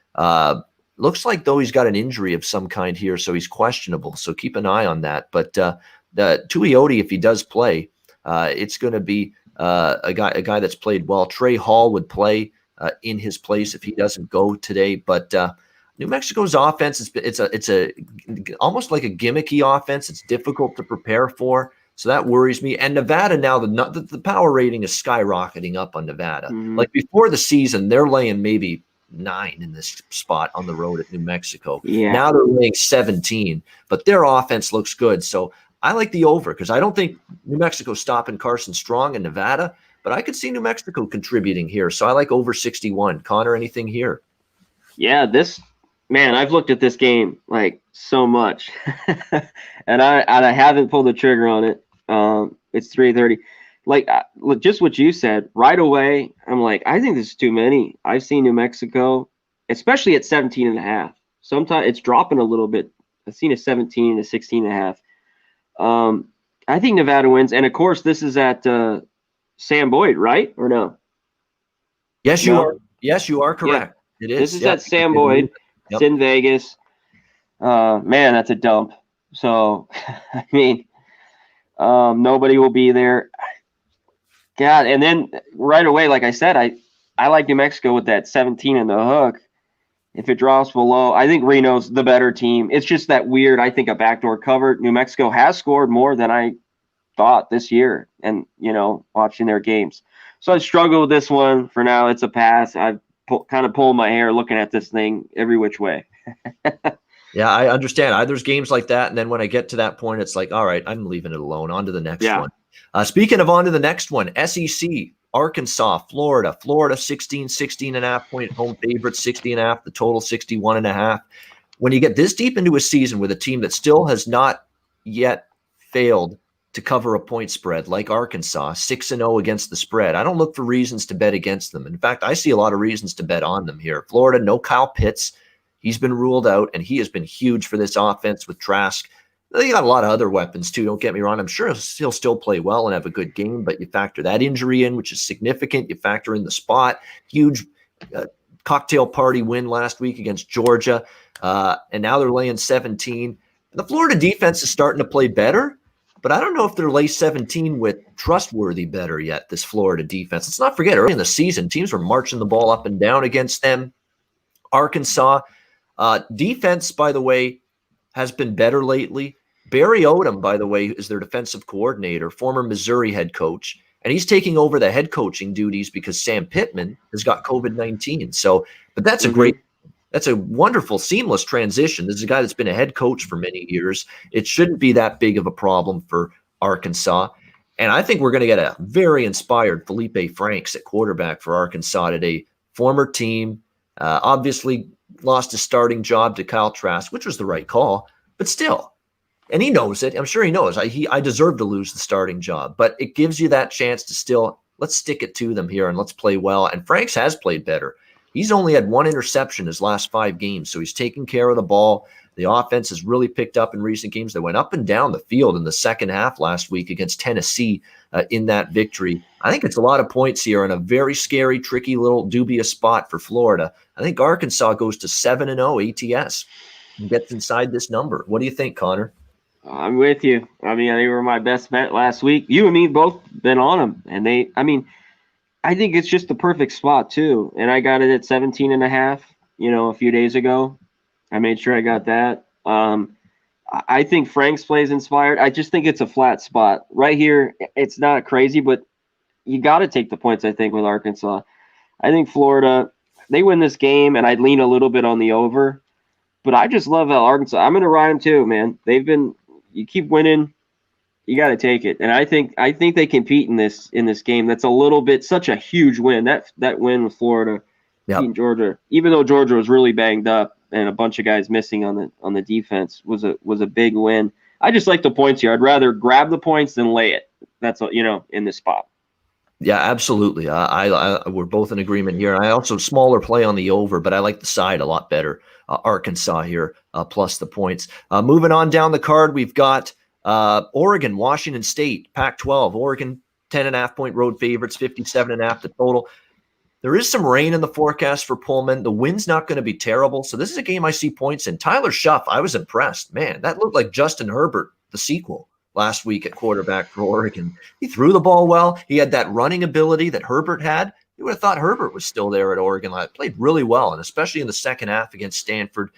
Looks like, though, he's got an injury of some kind here, so he's questionable. So keep an eye on that. But Tuioti, if he does play, it's going to be a guy that's played well. Trey Hall would play in his place if he doesn't go today. But New Mexico's offense it's a almost like a gimmicky offense. It's difficult to prepare for, so that worries me. And Nevada now, the power rating is skyrocketing up on Nevada. Mm-hmm. Like before the season, they're laying maybe 9 in this spot on the road at New Mexico. Yeah. Now they're laying 17, but their offense looks good. So I like the over because I don't think New Mexico's stopping Carson Strong in Nevada, but I could see New Mexico contributing here. So I like over 61. Conor, anything here? Yeah, I've looked at this game like so much, and I haven't pulled the trigger on it. It's 3:30. Like just what you said right away, I'm like, I think this is too many. I've seen New Mexico, especially at 17.5. Sometimes it's dropping a little bit. I've seen a 17 to 16.5. I think Nevada wins, and of course, this is at Sam Boyd, right or no? Yes, you are. Yes, you are correct. Yeah. It is. This is at Sam Boyd. Yep. It's in Vegas. Man, that's a dump. So, I mean, nobody will be there. God, and then right away, like I said, I like New Mexico with that 17 in the hook. If it drops below, I think Reno's the better team. It's just that weird, I think, a backdoor cover. New Mexico has scored more than I thought this year and, watching their games. So I struggle with this one. For now, it's a pass. I've kind of pulling my hair looking at this thing every which way. Yeah, I understand. There's games like that, and then when I get to that point, it's like, all right, I'm leaving it alone. On to the next one. Speaking of on to the next one, SEC, Arkansas, Florida. Florida 16.5 point home favorite, 60.5. The total 61.5. When you get this deep into a season with a team that still has not yet failed to cover a point spread like Arkansas, 6-0 against the spread, I don't look for reasons to bet against them. In fact, I see a lot of reasons to bet on them here. Florida, no Kyle Pitts. He's been ruled out, and he has been huge for this offense with Trask. They got a lot of other weapons, too. Don't get me wrong. I'm sure he'll still play well and have a good game, but you factor that injury in, which is significant. You factor in the spot. Huge cocktail party win last week against Georgia, and now they're laying 17. The Florida defense is starting to play better, but I don't know if they're lay 17 with trustworthy better yet, this Florida defense. Let's not forget, early in the season, teams were marching the ball up and down against them. Arkansas defense, by the way, has been better lately. Barry Odom, by the way, is their defensive coordinator, former Missouri head coach, and he's taking over the head coaching duties because Sam Pittman has got COVID-19. So, but that's that's a wonderful, seamless transition. This is a guy that's been a head coach for many years. It shouldn't be that big of a problem for Arkansas. And I think we're going to get a very inspired Felipe Franks at quarterback for Arkansas today. Former team, obviously lost his starting job to Kyle Trask, which was the right call, but still. And he knows it. I'm sure he knows. I deserve to lose the starting job, but it gives you that chance to still, let's stick it to them here and let's play well. And Franks has played better. He's only had 1 interception his last 5 games, so he's taking care of the ball. The offense has really picked up in recent games. They went up and down the field in the second half last week against Tennessee in that victory. I think it's a lot of points here in a very scary, tricky, little dubious spot for Florida. I think Arkansas goes to 7-0 ATS and gets inside this number. What do you think, Conor? I'm with you. I mean, they were my best bet last week. You and me both been on them, and I think it's just the perfect spot too. And I got it at 17.5, a few days ago. I made sure I got that. I think Franks plays inspired. I just think it's a flat spot right here. It's not crazy, but you got to take the points, I think, with Arkansas. I think Florida, they win this game, and I'd lean a little bit on the over. But I just love Arkansas. I'm going to ride them too, man. You keep winning. You got to take it, and I think they compete in this game. That's a little bit such a huge win. That win with Florida, beating Georgia, even though Georgia was really banged up and a bunch of guys missing on the defense, was a big win. I just like the points here. I'd rather grab the points than lay it. That's in this spot. Yeah, absolutely. We're both in agreement here. I also smaller play on the over, but I like the side a lot better. Arkansas here, plus the points. Moving on down the card, we've got Oregon, Washington State, Pac-12. Oregon, 10.5-point road favorites, 57.5 the total. There is some rain in the forecast for Pullman. The wind's not going to be terrible, so this is a game I see points in. Tyler Schuff, I was impressed. Man, that looked like Justin Herbert, the sequel, last week at quarterback for Oregon. He threw the ball well. He had that running ability that Herbert had. You would have thought Herbert was still there at Oregon. Played really well, and especially in the second half against Stanford.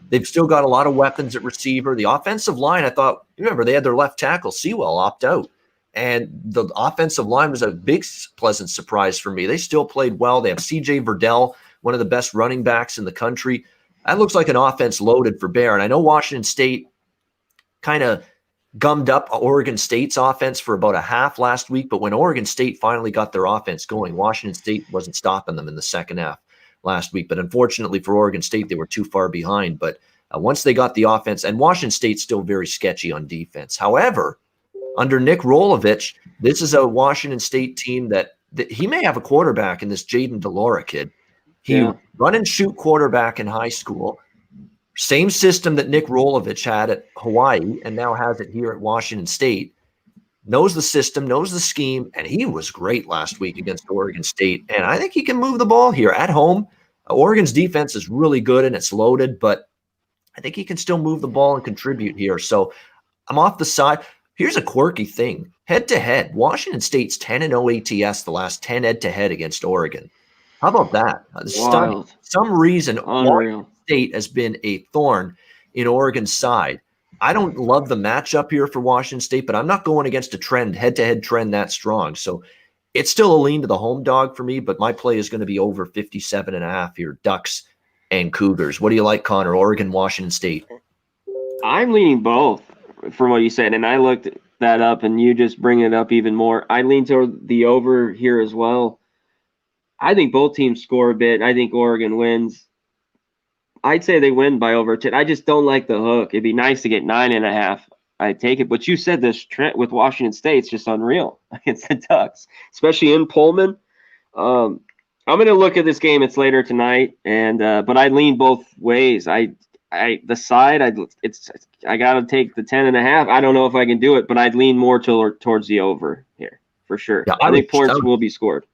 They've still got a lot of weapons at receiver. The offensive line, I thought, remember, they had their left tackle, Sewell, opt out. And the offensive line was a big, pleasant surprise for me. They still played well. They have C.J. Verdell, one of the best running backs in the country. That looks like an offense loaded for Bear. And I know Washington State kind of gummed up Oregon State's offense for about a half last week, but when Oregon State finally got their offense going, Washington State wasn't stopping them in the second half last week. But unfortunately for Oregon State, they were too far behind. But once they got the offense, and Washington State's still very sketchy on defense. However, under Nick Rolovich, this is a Washington State team that he may have a quarterback in this Jaden DeLora kid. He run and shoot quarterback in high school. Same system that Nick Rolovich had at Hawaii and now has it here at Washington State. Knows the system, knows the scheme, and he was great last week against Oregon State. And I think he can move the ball here at home. Oregon's defense is really good and it's loaded, but I think he can still move the ball and contribute here. So I'm off the side. Here's a quirky thing. Head-to-head, Washington State's 10-0 ATS the last 10 head-to-head against Oregon. How about that? Some reason Washington State has been a thorn in Oregon's side. I don't love the matchup here for Washington State, but I'm not going against a trend, head-to-head trend that strong. So it's still a lean to the home dog for me, but my play is going to be over 57.5 here, Ducks and Cougars. What do you like, Conor? Oregon, Washington State? I'm leaning both from what you said, and I looked that up, and you just bring it up even more. I lean toward the over here as well. I think both teams score a bit. I think Oregon wins. I'd say they win by over 10. I just don't like the hook. It'd be nice to get 9.5. I'd take it. But you said this trend with Washington State, it's just unreal against the Ducks, especially in Pullman. I'm going to look at this game. It's later tonight, and but I lean both ways. I got to take the 10.5. I don't know if I can do it, but I'd lean more towards the over here for sure. Yeah, I think points will be scored.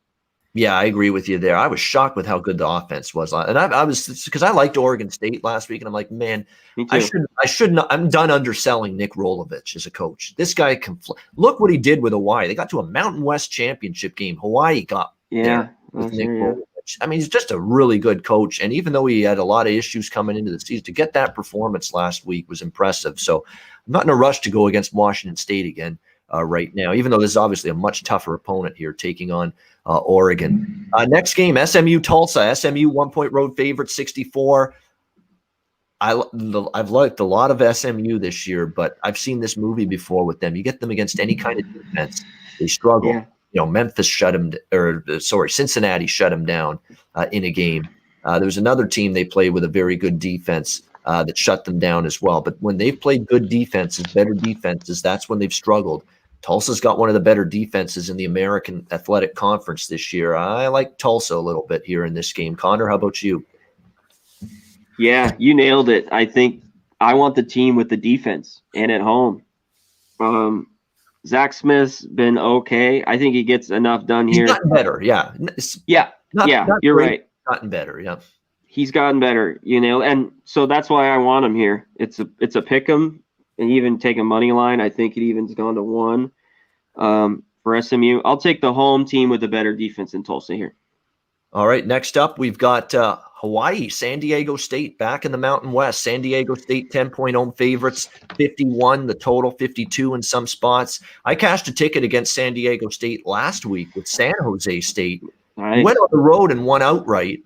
Yeah, I agree with you there. I was shocked with how good the offense was, and I was because I liked Oregon State last week, and I'm like, man, I should not. I'm done underselling Nick Rolovich as a coach. This guy can look what he did with Hawaii. They got to a Mountain West championship game. Hawaii got there with Nick Rolovich. I mean, he's just a really good coach, and even though he had a lot of issues coming into the season, to get that performance last week was impressive. So I'm not in a rush to go against Washington State again right now, even though this is obviously a much tougher opponent here taking on Oregon. Next game, SMU Tulsa. SMU 1-point road favorite, 64. I've liked a lot of SMU this year, but I've seen this movie before with them. You get them against any kind of defense, they struggle. Yeah. Cincinnati shut them down in a game. There was another team they played with a very good defense that shut them down as well. But when they've played good defenses, better defenses, that's when they've struggled. Tulsa's got one of the better defenses in the American Athletic Conference this year. I like Tulsa a little bit here in this game. Conor, how about you? Yeah, you nailed it. I think I want the team with the defense and at home. Zach Smith's been okay. I think he gets enough done here. He's gotten better, yeah. You're right. Gotten better, yeah. He's gotten better, and so that's why I want him here. It's a pick 'em and even take a money line. I think it even's gone to 1 for SMU. I'll take the home team with a better defense in Tulsa here. All right, next up we've got Hawaii, San Diego State back in the Mountain West. San Diego State 10-point home favorites, 51 the total, 52 in some spots. I cashed a ticket against San Diego State last week with San Jose State. Nice. Went on the road and won outright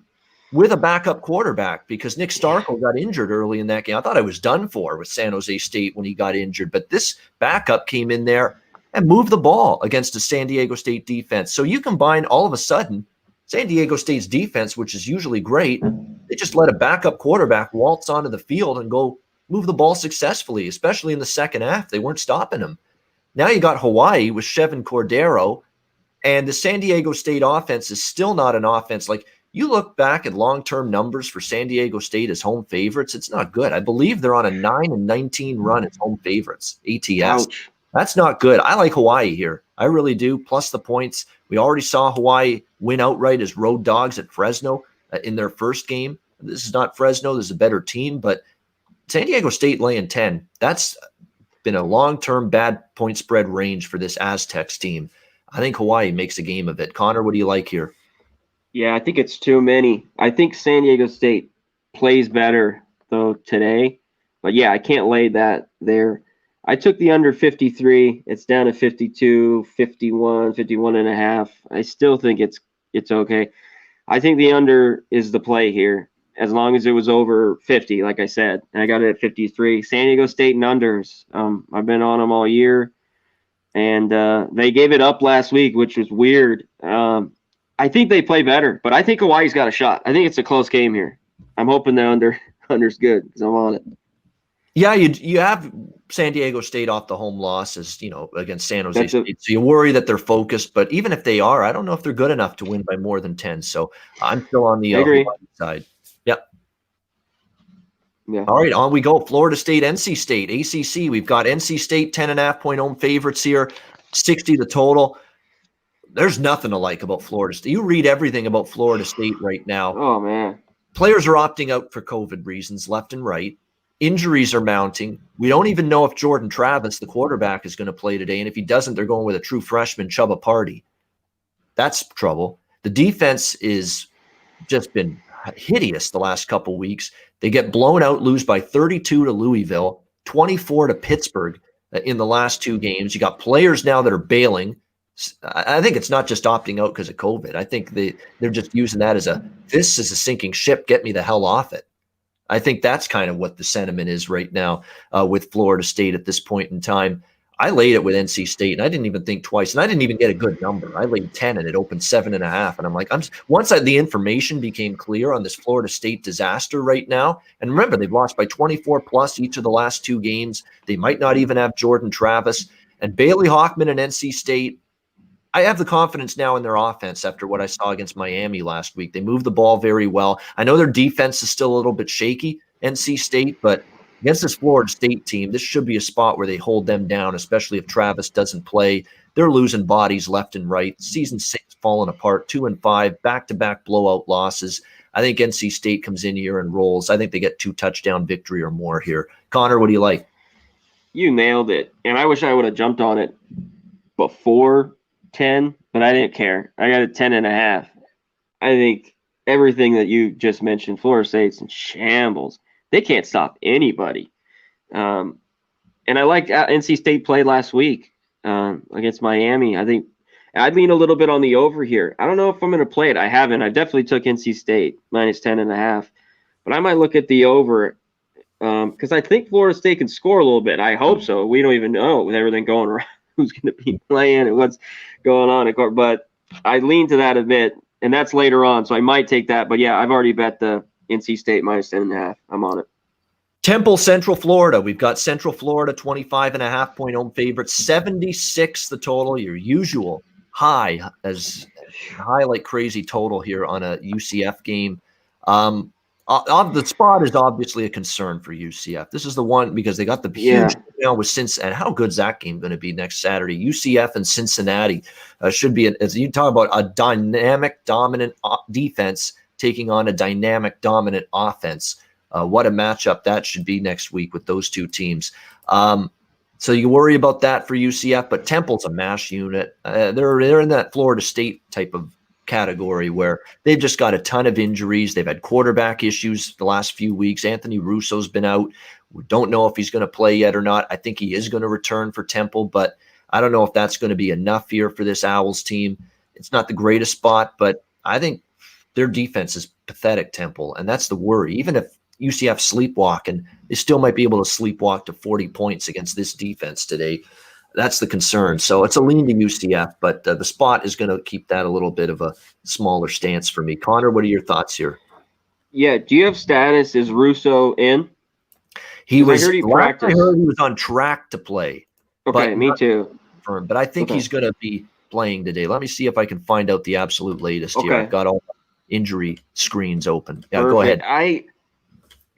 with a backup quarterback because Nick Starkel got injured early in that game. I thought I was done for with San Jose State when he got injured, but this backup came in there and move the ball against a San Diego State defense. So you combine all of a sudden San Diego State's defense, which is usually great, they just let a backup quarterback waltz onto the field and go move the ball successfully, especially in the second half. They weren't stopping him. Now you got Hawaii with Chevin Cordero, and the San Diego State offense is still not an offense. Like, you look back at long-term numbers for San Diego State as home favorites, it's not good. I believe they're on a 9-19 run as home favorites, ATS. Ouch. That's not good. I like Hawaii here. I really do, plus the points. We already saw Hawaii win outright as road dogs at Fresno in their first game. This is not Fresno. This is a better team, but San Diego State laying 10. That's been a long-term bad point spread range for this Aztecs team. I think Hawaii makes a game of it. Conor, what do you like here? Yeah, I think it's too many. I think San Diego State plays better, though, today. But, yeah, I can't lay that there. I took the under 53. It's down to 52, 51, 51 and a half. I still think it's okay. I think the under is the play here, as long as it was over 50, like I said. And I got it at 53. San Diego State and unders. I've been on them all year. And they gave it up last week, which was weird. I think they play better, but I think Hawaii's got a shot. I think it's a close game here. I'm hoping the under's good because I'm on it. Yeah, you have San Diego State off the home losses, against San Jose State. So you worry that they're focused, but even if they are, I don't know if they're good enough to win by more than 10. So I'm still on the Hawaii side. Yep. Yeah. All right, on we go. Florida State, NC State, ACC. We've got NC State 10.5-point home favorites here, 60 the total. There's nothing to like about Florida State. You read everything about Florida State right now. Oh, man. Players are opting out for COVID reasons left and right. Injuries are mounting. We don't even know if Jordan Travis, the quarterback, is going to play today. And if he doesn't, they're going with a true freshman, Chubba Party. That's trouble. The defense is just been hideous the last couple weeks. They get blown out, lose by 32 to Louisville, 24 to Pittsburgh in the last two games. You got players now that are bailing. I think it's not just opting out because of COVID. I think they're just using that as this is a sinking ship. Get me the hell off it. I think that's kind of what the sentiment is right now with Florida State at this point in time. I laid it with NC State, and I didn't even think twice, and I didn't even get a good number. I laid 10, and it opened 7.5, and I'm like, once the information became clear on this Florida State disaster right now, and remember, they've lost by 24 plus each of the last two games. They might not even have Jordan Travis. And Bailey Hockman and NC State, I have the confidence now in their offense after what I saw against Miami last week. They move the ball very well. I know their defense is still a little bit shaky, NC State, but against this Florida State team, this should be a spot where they hold them down, especially if Travis doesn't play. They're losing bodies left and right. Season 6 falling apart, 2-5, back-to-back blowout losses. I think NC State comes in here and rolls. I think they get 2 touchdown victory or more here. Conor, what do you like? You nailed it. And I wish I would have jumped on it before 10, but I didn't care. I got a 10.5. I think everything that you just mentioned, Florida State's in shambles. They can't stop anybody. And I liked NC State play last week against Miami. I think I'd lean a little bit on the over here. I don't know if I'm going to play it. I haven't. I definitely took NC State minus 10.5. But I might look at the over because I think Florida State can score a little bit. I hope so. We don't even know with everything going around who's going to be playing and what's going on. But I lean to that a bit, and that's later on. So I might take that. But, yeah, I've already bet the NC State minus 10.5. I'm on it. Temple, Central Florida. We've got Central Florida 25.5-point home favorite, 76 the total. Your usual high like crazy total here on a UCF game. The spot is obviously a concern for UCF. This is the one because they got the huge now with Cincinnati. And how good's that game going to be next Saturday? UCF and Cincinnati should be, as you talk about, a dynamic, dominant defense taking on a dynamic, dominant offense. What a matchup that should be next week with those two teams. So you worry about that for UCF, but Temple's a mash unit. They're in that Florida State type of category where they've just got a ton of injuries. They've had quarterback issues the last few weeks. Anthony Russo's been out. We don't know if he's going to play yet or not. I think he is going to return for Temple, but I don't know if that's going to be enough here for this Owls team. It's not the greatest spot, but I think their defense is pathetic, Temple, and that's the worry. Even if UCF sleepwalk, and they still might be able to sleepwalk to 40 points against this defense today. That's the concern. So it's a lean to UCF, but the spot is going to keep that a little bit of a smaller stance for me. Conor, what are your thoughts here? Yeah. Do you have status? Is Russo in? He was. I heard he Last practiced. I heard he was on track to play. Okay, me too. Confirmed, but I think he's going to be playing today. Let me see if I can find out the absolute latest here. I've got all the injury screens open. Yeah, Perfect. Go ahead.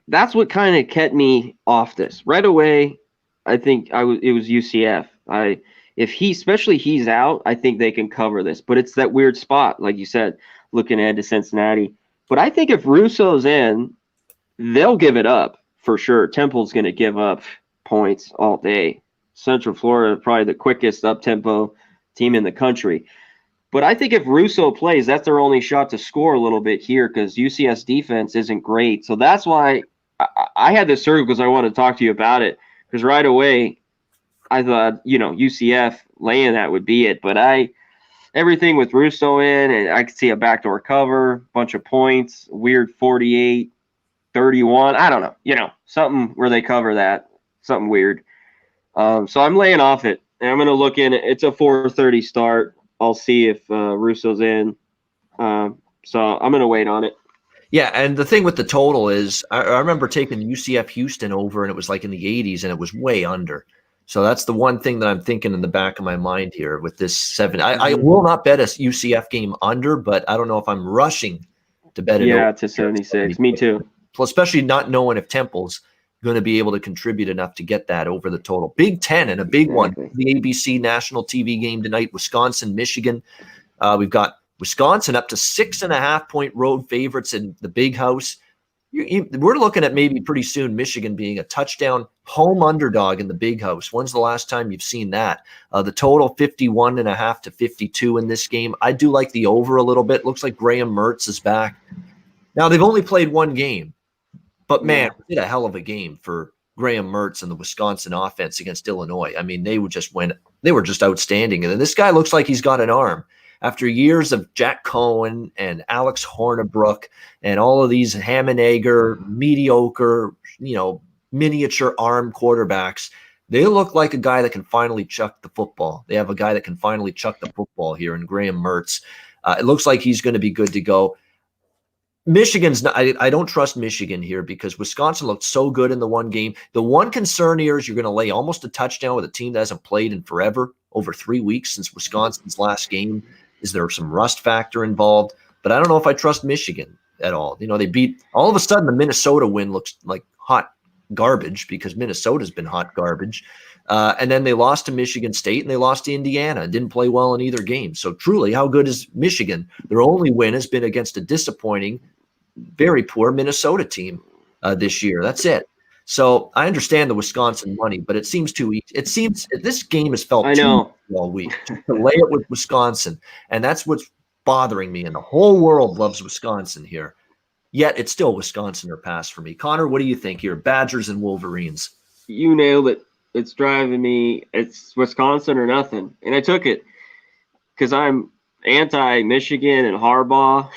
That's what kind of kept me off this right away. I think it was UCF. Especially he's out, I think they can cover this. But it's that weird spot, like you said, looking ahead to Cincinnati. But I think if Russo's in, they'll give it up for sure. Temple's going to give up points all day. Central Florida, probably the quickest up-tempo team in the country. But I think if Russo plays, that's their only shot to score a little bit here because UCS defense isn't great. So that's why I had this circle because I wanted to talk to you about it. Because right away, I thought, UCF laying that would be it. But everything with Russo in, and I could see a backdoor cover, bunch of points, weird 48, 31. I don't know, something where they cover that, something weird. So I'm laying off it. And I'm going to look in. It's a 4:30 start. I'll see if Russo's in. So I'm going to wait on it. Yeah, and the thing with the total is I remember taking UCF Houston over, and it was like in the 80s, and it was way under. So that's the one thing that I'm thinking in the back of my mind here with this 7. I will not bet a UCF game under, but I don't know if I'm rushing to bet it. Yeah, to 76. Me too. Especially not knowing if Temple's going to be able to contribute enough to get that over the total. Big Ten and a big one. The ABC national TV game tonight, Wisconsin, Michigan. We've got Wisconsin up to 6.5-point road favorites in the Big House. We're looking at maybe pretty soon Michigan being a touchdown home underdog in the Big House. When's the last time you've seen that? The total 51.5 to 52 in this game. I do like the over a little bit. Looks like Graham Mertz is back. Now they've only played one game, but man, we did a hell of a game for Graham Mertz and the Wisconsin offense against Illinois. I mean, they were just outstanding. And then this guy looks like he's got an arm. After years of Jack Cohen and Alex Hornibrook and all of these Hammenegger, mediocre, miniature arm quarterbacks, they look like a guy that can finally chuck the football. They have a guy that can finally chuck the football here in Graham Mertz. It looks like he's going to be good to go. Michigan's not, I don't trust Michigan here because Wisconsin looked so good in the one game. The one concern here is you're going to lay almost a touchdown with a team that hasn't played in forever, over 3 weeks since Wisconsin's last game. Is there some rust factor involved? But I don't know if I trust Michigan at all. They beat – all of a sudden the Minnesota win looks like hot garbage because Minnesota's been hot garbage. And then they lost to Michigan State and they lost to Indiana and didn't play well in either game. So truly, how good is Michigan? Their only win has been against a disappointing, very poor Minnesota team this year. That's it. So I understand the Wisconsin money, but it seems too easy. It seems this game has felt too easy all week to lay it with Wisconsin, and that's what's bothering me. And the whole world loves Wisconsin here, yet it's still Wisconsin or pass for me. Conor, what do you think here? Badgers and Wolverines. You nailed it. It's driving me. It's Wisconsin or nothing, and I took it because I'm anti-Michigan and Harbaugh.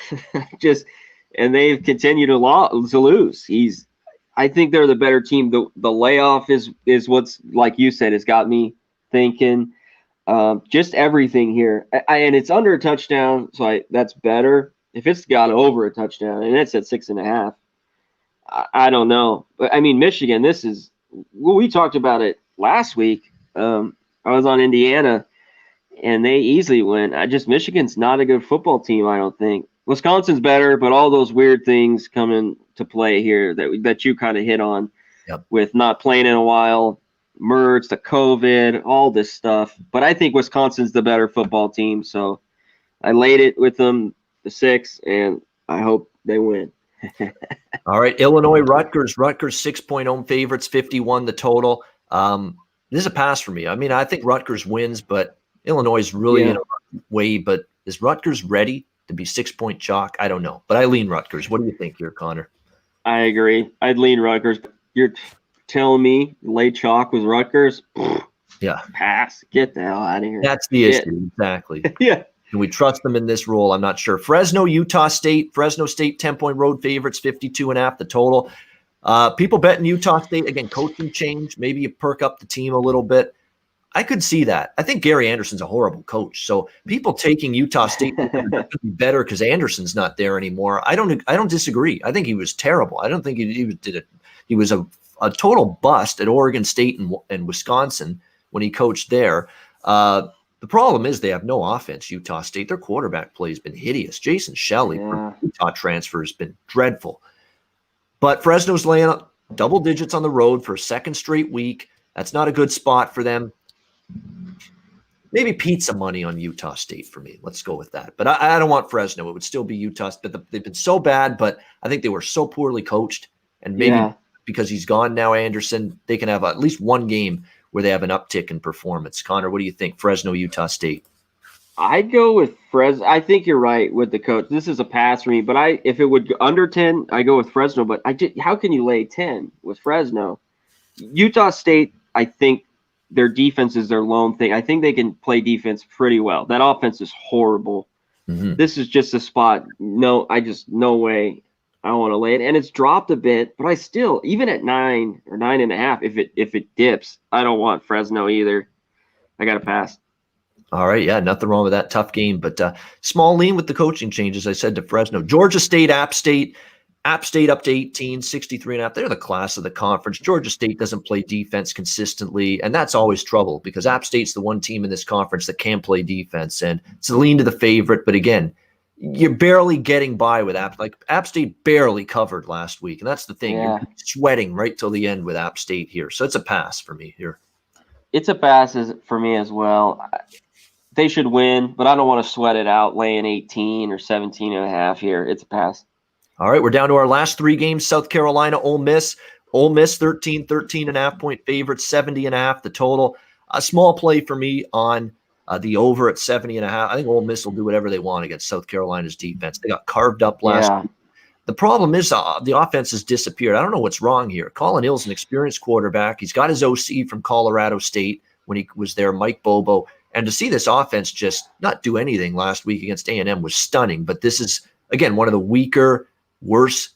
And they've continued to lose. I think they're the better team. The layoff is what's, like you said, has got me thinking. Just everything here, and it's under a touchdown, so that's better. If it's got over a touchdown and it's at 6.5, I don't know. But I mean, Michigan. We talked about it last week. I was on Indiana, and they easily win. Michigan's not a good football team. I don't think. Wisconsin's better, but all those weird things come into play here that you kind of hit on. Yep. With not playing in a while, Mertz, the COVID, all this stuff. But I think Wisconsin's the better football team, so I laid it with them, the 6, and I hope they win. All right, Illinois, Rutgers. Rutgers 6-point home favorites, 51 the total. This is a pass for me. I mean, I think Rutgers wins, but Illinois is really in a way. But is Rutgers ready to be 6-point chalk? I don't know, but I lean Rutgers. What do you think here, Conor? I agree. I'd lean Rutgers. You're telling me lay chalk with Rutgers? Yeah. Pass. Get the hell out of here. That's the issue. Exactly. Yeah. Can we trust them in this role? I'm not sure. Fresno, Utah State. Fresno State 10-point road favorites, 52.5 the total. People betting Utah State, again, coaching change. Maybe you perk up the team a little bit. I could see that. I think Gary Anderson's a horrible coach. So people taking Utah State to be better because Anderson's not there anymore. I don't disagree. I think he was terrible. I don't think he did it. He was a total bust at Oregon State and Wisconsin when he coached there. The problem is they have no offense, Utah State. Their quarterback play has been hideous. Jason Shelley from Utah transfer has been dreadful. But Fresno's laying up double digits on the road for a second straight week. That's not a good spot for them. Maybe pizza money on Utah State for me. Let's go with that. But I don't want Fresno. It would still be Utah. But they've been so bad, but I think they were so poorly coached. And maybe because he's gone now, Anderson, they can have at least one game where they have an uptick in performance. Conor, what do you think? Fresno, Utah State. I'd go with Fresno. I think you're right with the coach. This is a pass for me, but if it would go under 10, I go with Fresno. But how can you lay 10 with Fresno? Utah State, I think their defense is their lone thing. I think they can play defense pretty well. That offense is horrible. Mm-hmm. This is just a spot. No way I want to lay it. And it's dropped a bit, but I still, even at 9 or 9.5, if it dips, I don't want Fresno either. I got to pass. All right, yeah, nothing wrong with that. Tough game, but small lean with the coaching changes, I said, to Fresno. Georgia State, App State up to 18, 63.5. They're the class of the conference. Georgia State doesn't play defense consistently, and that's always trouble because App State's the one team in this conference that can play defense, and it's a lean to the favorite. But again, you're barely getting by with App State barely covered last week, and that's the thing. Yeah. You're sweating right till the end with App State here, so it's a pass for me here. It's a pass for me as well. They should win, but I don't want to sweat it out laying 18 or 17.5 here. It's a pass. All right, we're down to our last three games. South Carolina, Ole Miss. Ole Miss 13.5 point favorite, 70.5 the total. A small play for me on the over at 70.5. I think Ole Miss will do whatever they want against South Carolina's defense. They got carved up last week. The problem is the offense has disappeared. I don't know what's wrong here. Colin Hill's an experienced quarterback. He's got his OC from Colorado State when he was there, Mike Bobo. And to see this offense just not do anything last week against A&M was stunning. But this is, again, one of the weaker, worse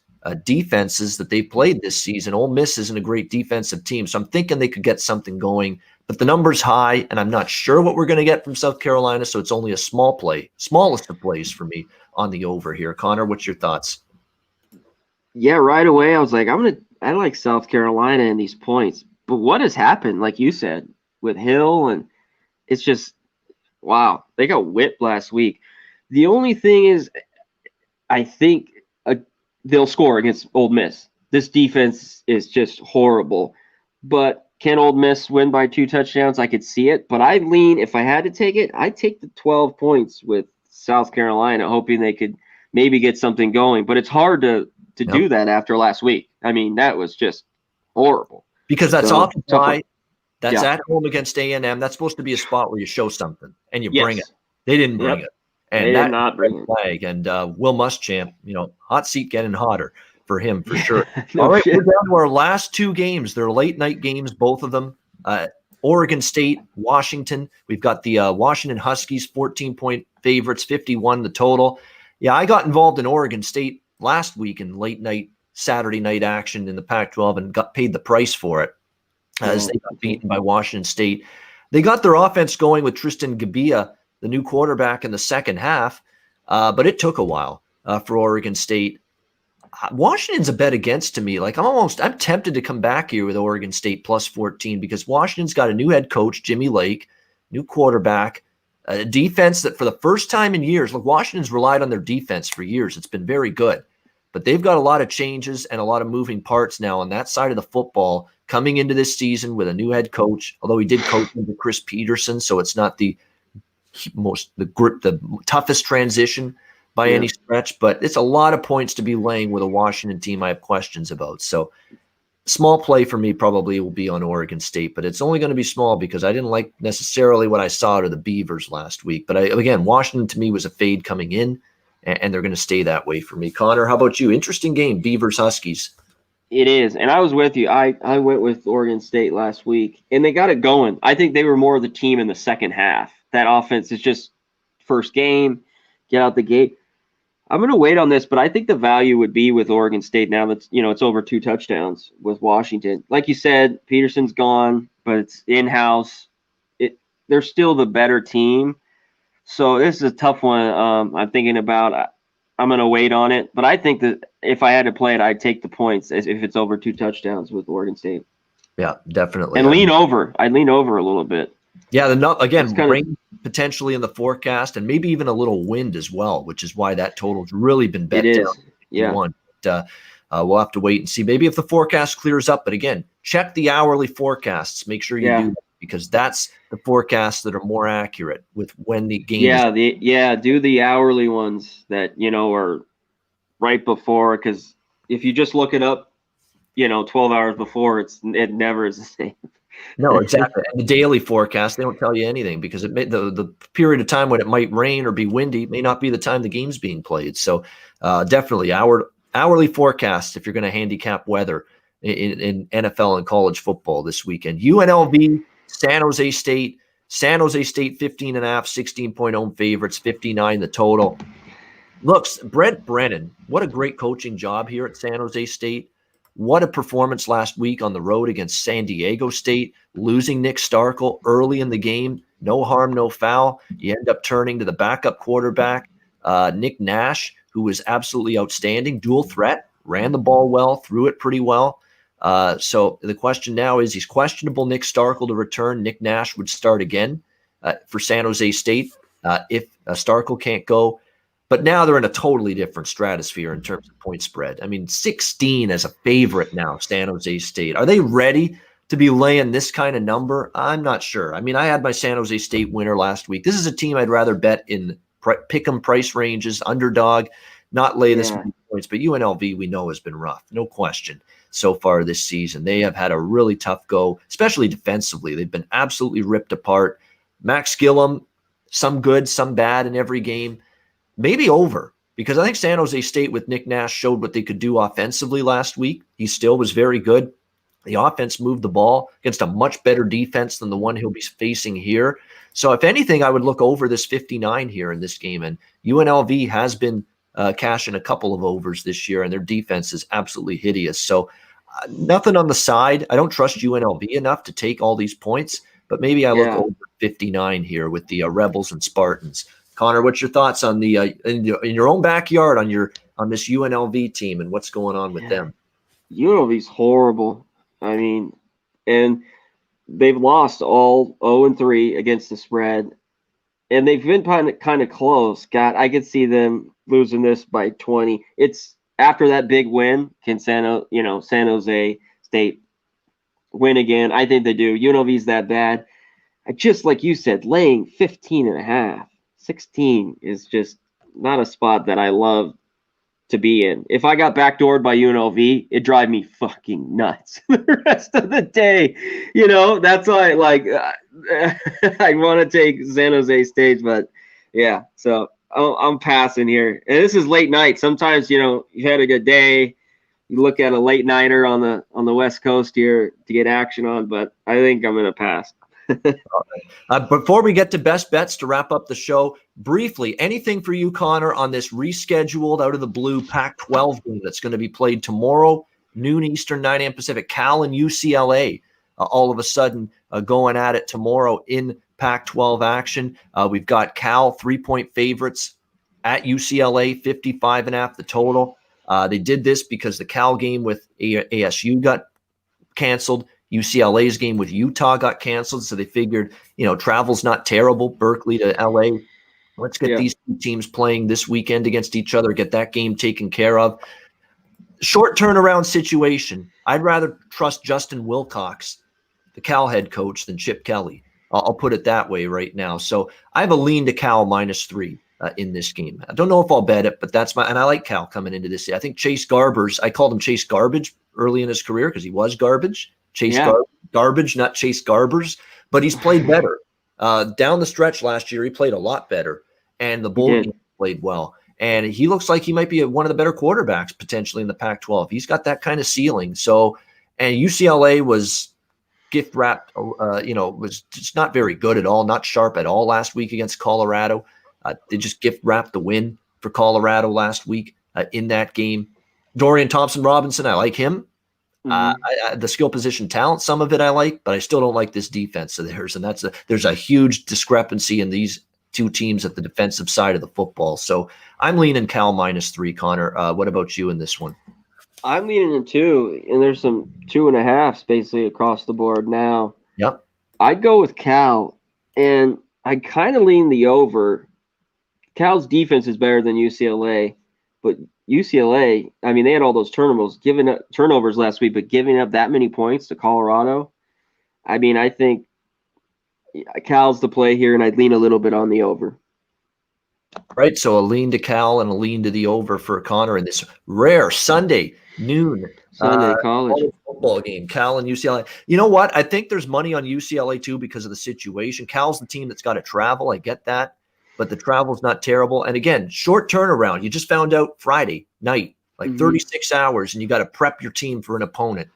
defenses that they've played this season. Ole Miss isn't a great defensive team, so I'm thinking they could get something going. But the number's high, and I'm not sure what we're going to get from South Carolina, so it's only a small play, smallest of plays for me on the over here. Conor, what's your thoughts? Yeah, right away I was like, I like South Carolina in these points. But what has happened, like you said, with Hill, and it's just, wow, they got whipped last week. The only thing is, I think they'll score against Ole Miss. This defense is just horrible. But can Ole Miss win by 2 touchdowns? I could see it. But I lean, if I had to take it, I'd take the 12 points with South Carolina, hoping they could maybe get something going. But it's hard to do that after last week. I mean, that was just horrible. Because that's occupied. That's at home against A&M. That's supposed to be a spot where you show something and you bring it. They didn't bring it. And they did not bring it. And Will Muschamp, hot seat getting hotter for him for sure. All right, we're down to our last 2 games. They're late night games, both of them. Oregon State, Washington. We've got the Washington Huskies, 14-point favorites, 51 the total. Yeah, I got involved in Oregon State last week in late night, Saturday night action in the Pac-12 and got paid the price for it as they got beaten by Washington State. They got their offense going with Tristan Gabia, the new quarterback, in the second half, but it took a while for Oregon State. Washington's a bet against to me. Like I'm tempted to come back here with Oregon State plus 14 because Washington's got a new head coach, Jimmy Lake, new quarterback, a defense that for the first time in years, look, Washington's relied on their defense for years. It's been very good, but they've got a lot of changes and a lot of moving parts now on that side of the football coming into this season with a new head coach, although he did coach under Chris Peterson, so it's not the toughest transition by any stretch, but it's a lot of points to be laying with a Washington team I have questions about. So small play for me probably will be on Oregon State, but it's only going to be small because I didn't like necessarily what I saw to the Beavers last week. But again, Washington to me was a fade coming in, and they're going to stay that way for me. Conor, how about you? Interesting game, Beavers Huskies. It is, and I was with you. I went with Oregon State last week, and they got it going. I think they were more of the team in the second half. That offense is just first game, get out the gate. I'm going to wait on this, but I think the value would be with Oregon State now that it's over 2 touchdowns with Washington. Like you said, Peterson's gone, but it's in-house. they're still the better team. So this is a tough one. I'm thinking about. I'm going to wait on it, but I think that if I had to play it, I'd take the points if it's over 2 touchdowns with Oregon State. Yeah, definitely. And lean over. I'd lean over a little bit. Yeah, rain potentially in the forecast, and maybe even a little wind as well, which is why that total's really been bet down. Yeah. But, we'll have to wait and see. Maybe if the forecast clears up, but again, check the hourly forecasts. Make sure you do that, because that's the forecasts that are more accurate with when the game. Do the hourly ones that are right before, because if you just look it up, 12 hours before, it never is the same. No, exactly. And the daily forecast, they don't tell you anything, because the period of time when it might rain or be windy may not be the time the game's being played. So definitely hourly forecast if you're going to handicap weather in NFL and college football this weekend. UNLV, San Jose State, 15.5, 16-point home favorites, 59 the total. Looks, Brent Brennan, what a great coaching job here at San Jose State. What a performance last week on the road against San Diego State, losing Nick Starkel early in the game. No harm, no foul. You end up turning to the backup quarterback, Nick Nash, who was absolutely outstanding. Dual threat, ran the ball well, threw it pretty well. So the question now is, he's questionable Nick Starkel to return. Nick Nash would start again for San Jose State if Starkel can't go. But now they're in a totally different stratosphere in terms of point spread. I mean, 16 as a favorite now, San Jose State. Are they ready to be laying this kind of number? I'm not sure. I mean, I had my San Jose State winner last week. This is a team I'd rather bet in pick-em price ranges, underdog, not lay this many points. But UNLV, we know, has been rough, no question, so far this season. They have had a really tough go, especially defensively. They've been absolutely ripped apart. Max Gillum, some good, some bad in every game. Maybe over, because I think San Jose State with Nick Nash showed what they could do offensively last week. He still was very good. The offense moved the ball against a much better defense than the one he'll be facing here. So if anything, I would look over this 59 here in this game. And UNLV has been cashing a couple of overs this year, and their defense is absolutely hideous. So nothing on the side. I don't trust UNLV enough to take all these points, but maybe I look over 59 here with the Rebels and Spartans. Conor, what's your thoughts on the in your own backyard on this UNLV team and what's going on with them? UNLV's horrible. I mean, and they've lost all 0-3 against the spread, and they've been kind of close. God, I could see them losing this by 20. It's after that big win. Can San Jose State win again? I think they do. UNLV's that bad. Just like you said, laying 15.5. 16 is just not a spot that I love to be in. If I got backdoored by UNLV, it'd drive me fucking nuts the rest of the day. That's why I want to take San Jose State, but yeah, so I'm passing here. And this is late night. Sometimes, you had a good day. You look at a late nighter on the West Coast here to get action on, but I think I'm going to pass. Before we get to best bets to wrap up the show, briefly, anything for you, Conor, on this rescheduled out of the blue Pac-12 game that's going to be played tomorrow, noon Eastern, 9 a.m. Pacific, Cal and UCLA all of a sudden going at it tomorrow in Pac-12 action. We've got Cal 3-point favorites at UCLA, 55.5 the total. They did this because the Cal game with ASU got canceled. UCLA's game with Utah got canceled, so they figured, travel's not terrible, Berkeley to LA. Let's get these two teams playing this weekend against each other, get that game taken care of. Short turnaround situation. I'd rather trust Justin Wilcox, the Cal head coach, than Chip Kelly. I'll put it that way right now. So I have a lean to Cal -3 in this game. I don't know if I'll bet it, but and I like Cal coming into this. I think Chase Garbers, I called him Chase Garbage early in his career because he was garbage. Garbage, not Chase Garbers, but he's played better. Down the stretch last year, he played a lot better, and the Bull played well. And he looks like he might be one of the better quarterbacks potentially in the Pac-12. He's got that kind of ceiling. So, and UCLA was gift wrapped, was just not very good at all, not sharp at all last week against Colorado. They just gift wrapped the win for Colorado last week in that game. Dorian Thompson-Robinson, I like him. The skill position talent, some of it I like, but I still don't like this defense of theirs. And there's a huge discrepancy in these two teams at the defensive side of the football. So I'm leaning Cal -3, Connor. What about you in this one? I'm leaning in 2, and there's some 2.5s basically across the board now. Yep. I'd go with Cal, and I kind of lean the over. Cal's defense is better than UCLA, but UCLA, I mean, they had all those turnovers last week, but giving up that many points to Colorado, I mean, I think Cal's the play here, and I'd lean a little bit on the over. Right, so a lean to Cal and a lean to the over for Connor in this rare Sunday noon college football game, Cal and UCLA. You know what? I think there's money on UCLA too because of the situation. Cal's the team that's got to travel. I get that, but the travel's not terrible. And again, short turnaround. You just found out Friday night, like 36 hours, and you got to prep your team for an opponent.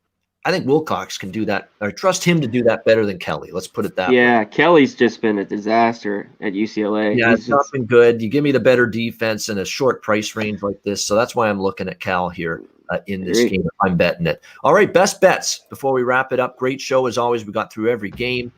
I think Wilcox can do that. I trust him to do that better than Kelly. Let's put it that way. Yeah, Kelly's just been a disaster at UCLA. Yeah, it's not been good. You give me the better defense in a short price range like this, so that's why I'm looking at Cal here in this game. I'm betting it. All right, best bets before we wrap it up. Great show as always. We got through every game.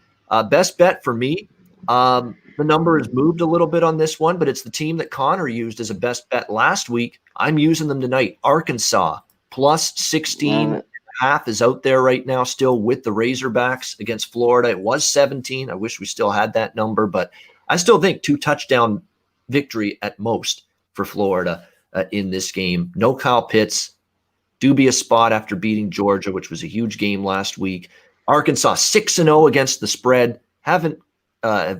Best bet for me, the number has moved a little bit on this one, but it's the team that Conor used as a best bet last week. I'm using them tonight. Arkansas +16.5 is out there right now still with the Razorbacks against Florida. It was 17. I wish we still had that number, but I still think 2 touchdown victory at most for Florida in this game. No Kyle Pitts. Dubious spot after beating Georgia, which was a huge game last week. Arkansas 6-0 against the spread. Have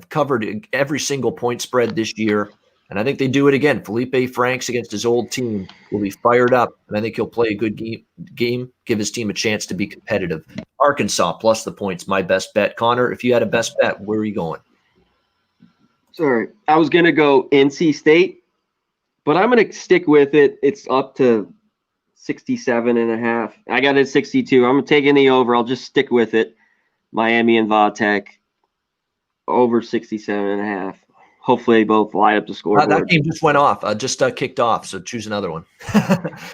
covered every single point spread this year. And I think they do it again. Felipe Franks against his old team will be fired up. And I think he'll play a good game, give his team a chance to be competitive. Arkansas plus the points, my best bet. Connor, if you had a best bet, where are you going? Sorry, I was going to go NC State, but I'm going to stick with it. It's up to 67.5. I got it at 62. I'm taking the over. I'll just stick with it. Miami and Vatech over 67.5. Hopefully they both light up the scoreboard. That game just went off, kicked off, so choose another one.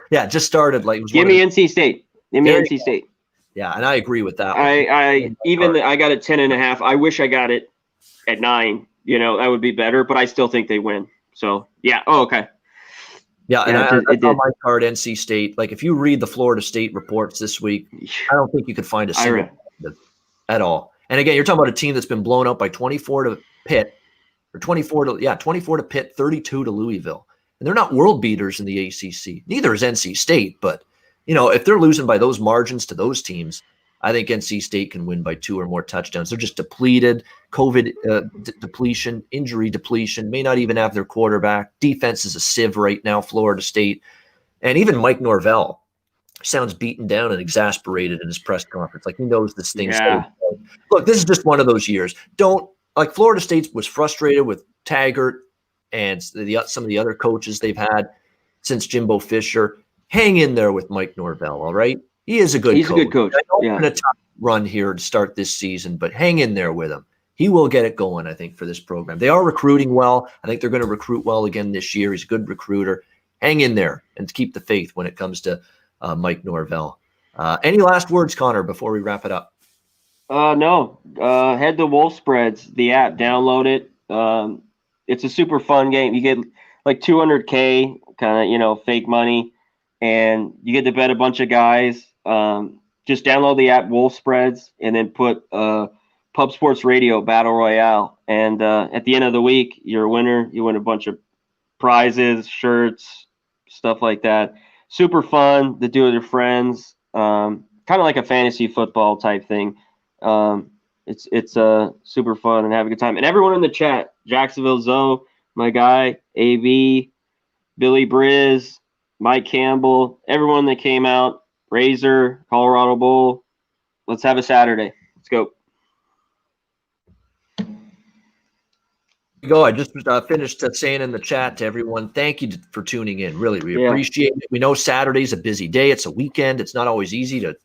Yeah, it just started. Give me NC State. Give me NC State. Yeah, and I agree with that. I got it 10.5. I wish I got it at 9. That would be better, but I still think they win. So, yeah. Oh, okay. Yeah, and I on my card, NC State. Like, if you read the Florida State reports this week, I don't think you could find a single at all. And again, you're talking about a team that's been blown out by 24 to Pitt. Or 24 to Pitt, 32 to Louisville. And they're not world beaters in the ACC. Neither is NC State. But, if they're losing by those margins to those teams, I think NC State can win by 2 or more touchdowns. They're just depleted, COVID depletion, injury depletion, may not even have their quarterback. Defense is a sieve right now, Florida State. And even Mike Norvell sounds beaten down and exasperated in his press conference. Like, he knows this thing's Look, this is just one of those years. Like Florida State was frustrated with Taggart and some of the other coaches they've had since Jimbo Fisher. Hang in there with Mike Norvell, all right? He is a good coach. He's a good coach. I know we're in a tough run here to start this season, but hang in there with him. He will get it going, I think, for this program. They are recruiting well. I think they're going to recruit well again this year. He's a good recruiter. Hang in there and keep the faith when it comes to Mike Norvell. Any last words, Connor, before we wrap it up? No. Head to Wolf Spreads, the app. Download it. It's a super fun game. You get like $200K, kind of, fake money, and you get to bet a bunch of guys. Just download the app, Wolf Spreads, and then put Pub Sports Radio Battle Royale. And at the end of the week, you're a winner. You win a bunch of prizes, shirts, stuff like that. Super fun to do with your friends. Kind of like a fantasy football type thing. It's super fun and have a good time. And everyone in the chat, Jacksonville Zoe, my guy, AV, Billy Briz, Mike Campbell, everyone that came out, Razor, Colorado Bowl. Let's have a Saturday. Let's go. I just finished saying in the chat to everyone, thank you for tuning in. Really, we appreciate it. We know Saturday's a busy day. It's a weekend. It's not always easy to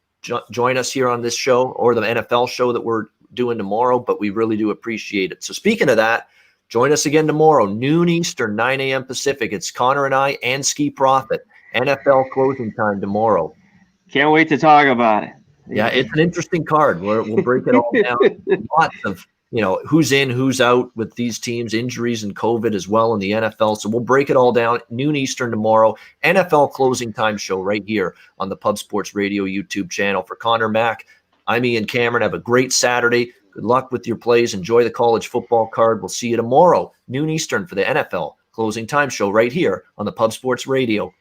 join us here on this show or the NFL show that we're doing tomorrow, but we really do appreciate it. So speaking of that, join us again tomorrow, noon Eastern, 9 a.m. Pacific. It's Connor and I and Ski Profit. NFL closing time tomorrow. Can't wait to talk about it. Yeah, it's an interesting card. We'll break it all down. Lots of, who's in, who's out with these teams, injuries and COVID as well in the NFL. So we'll break it all down. Noon Eastern tomorrow. NFL closing time show right here on the Pub Sports Radio YouTube channel. For Conor, Mac, I'm Ian Cameron. Have a great Saturday. Good luck with your plays. Enjoy the college football card. We'll see you tomorrow, noon Eastern, for the NFL closing time show right here on the Pub Sports Radio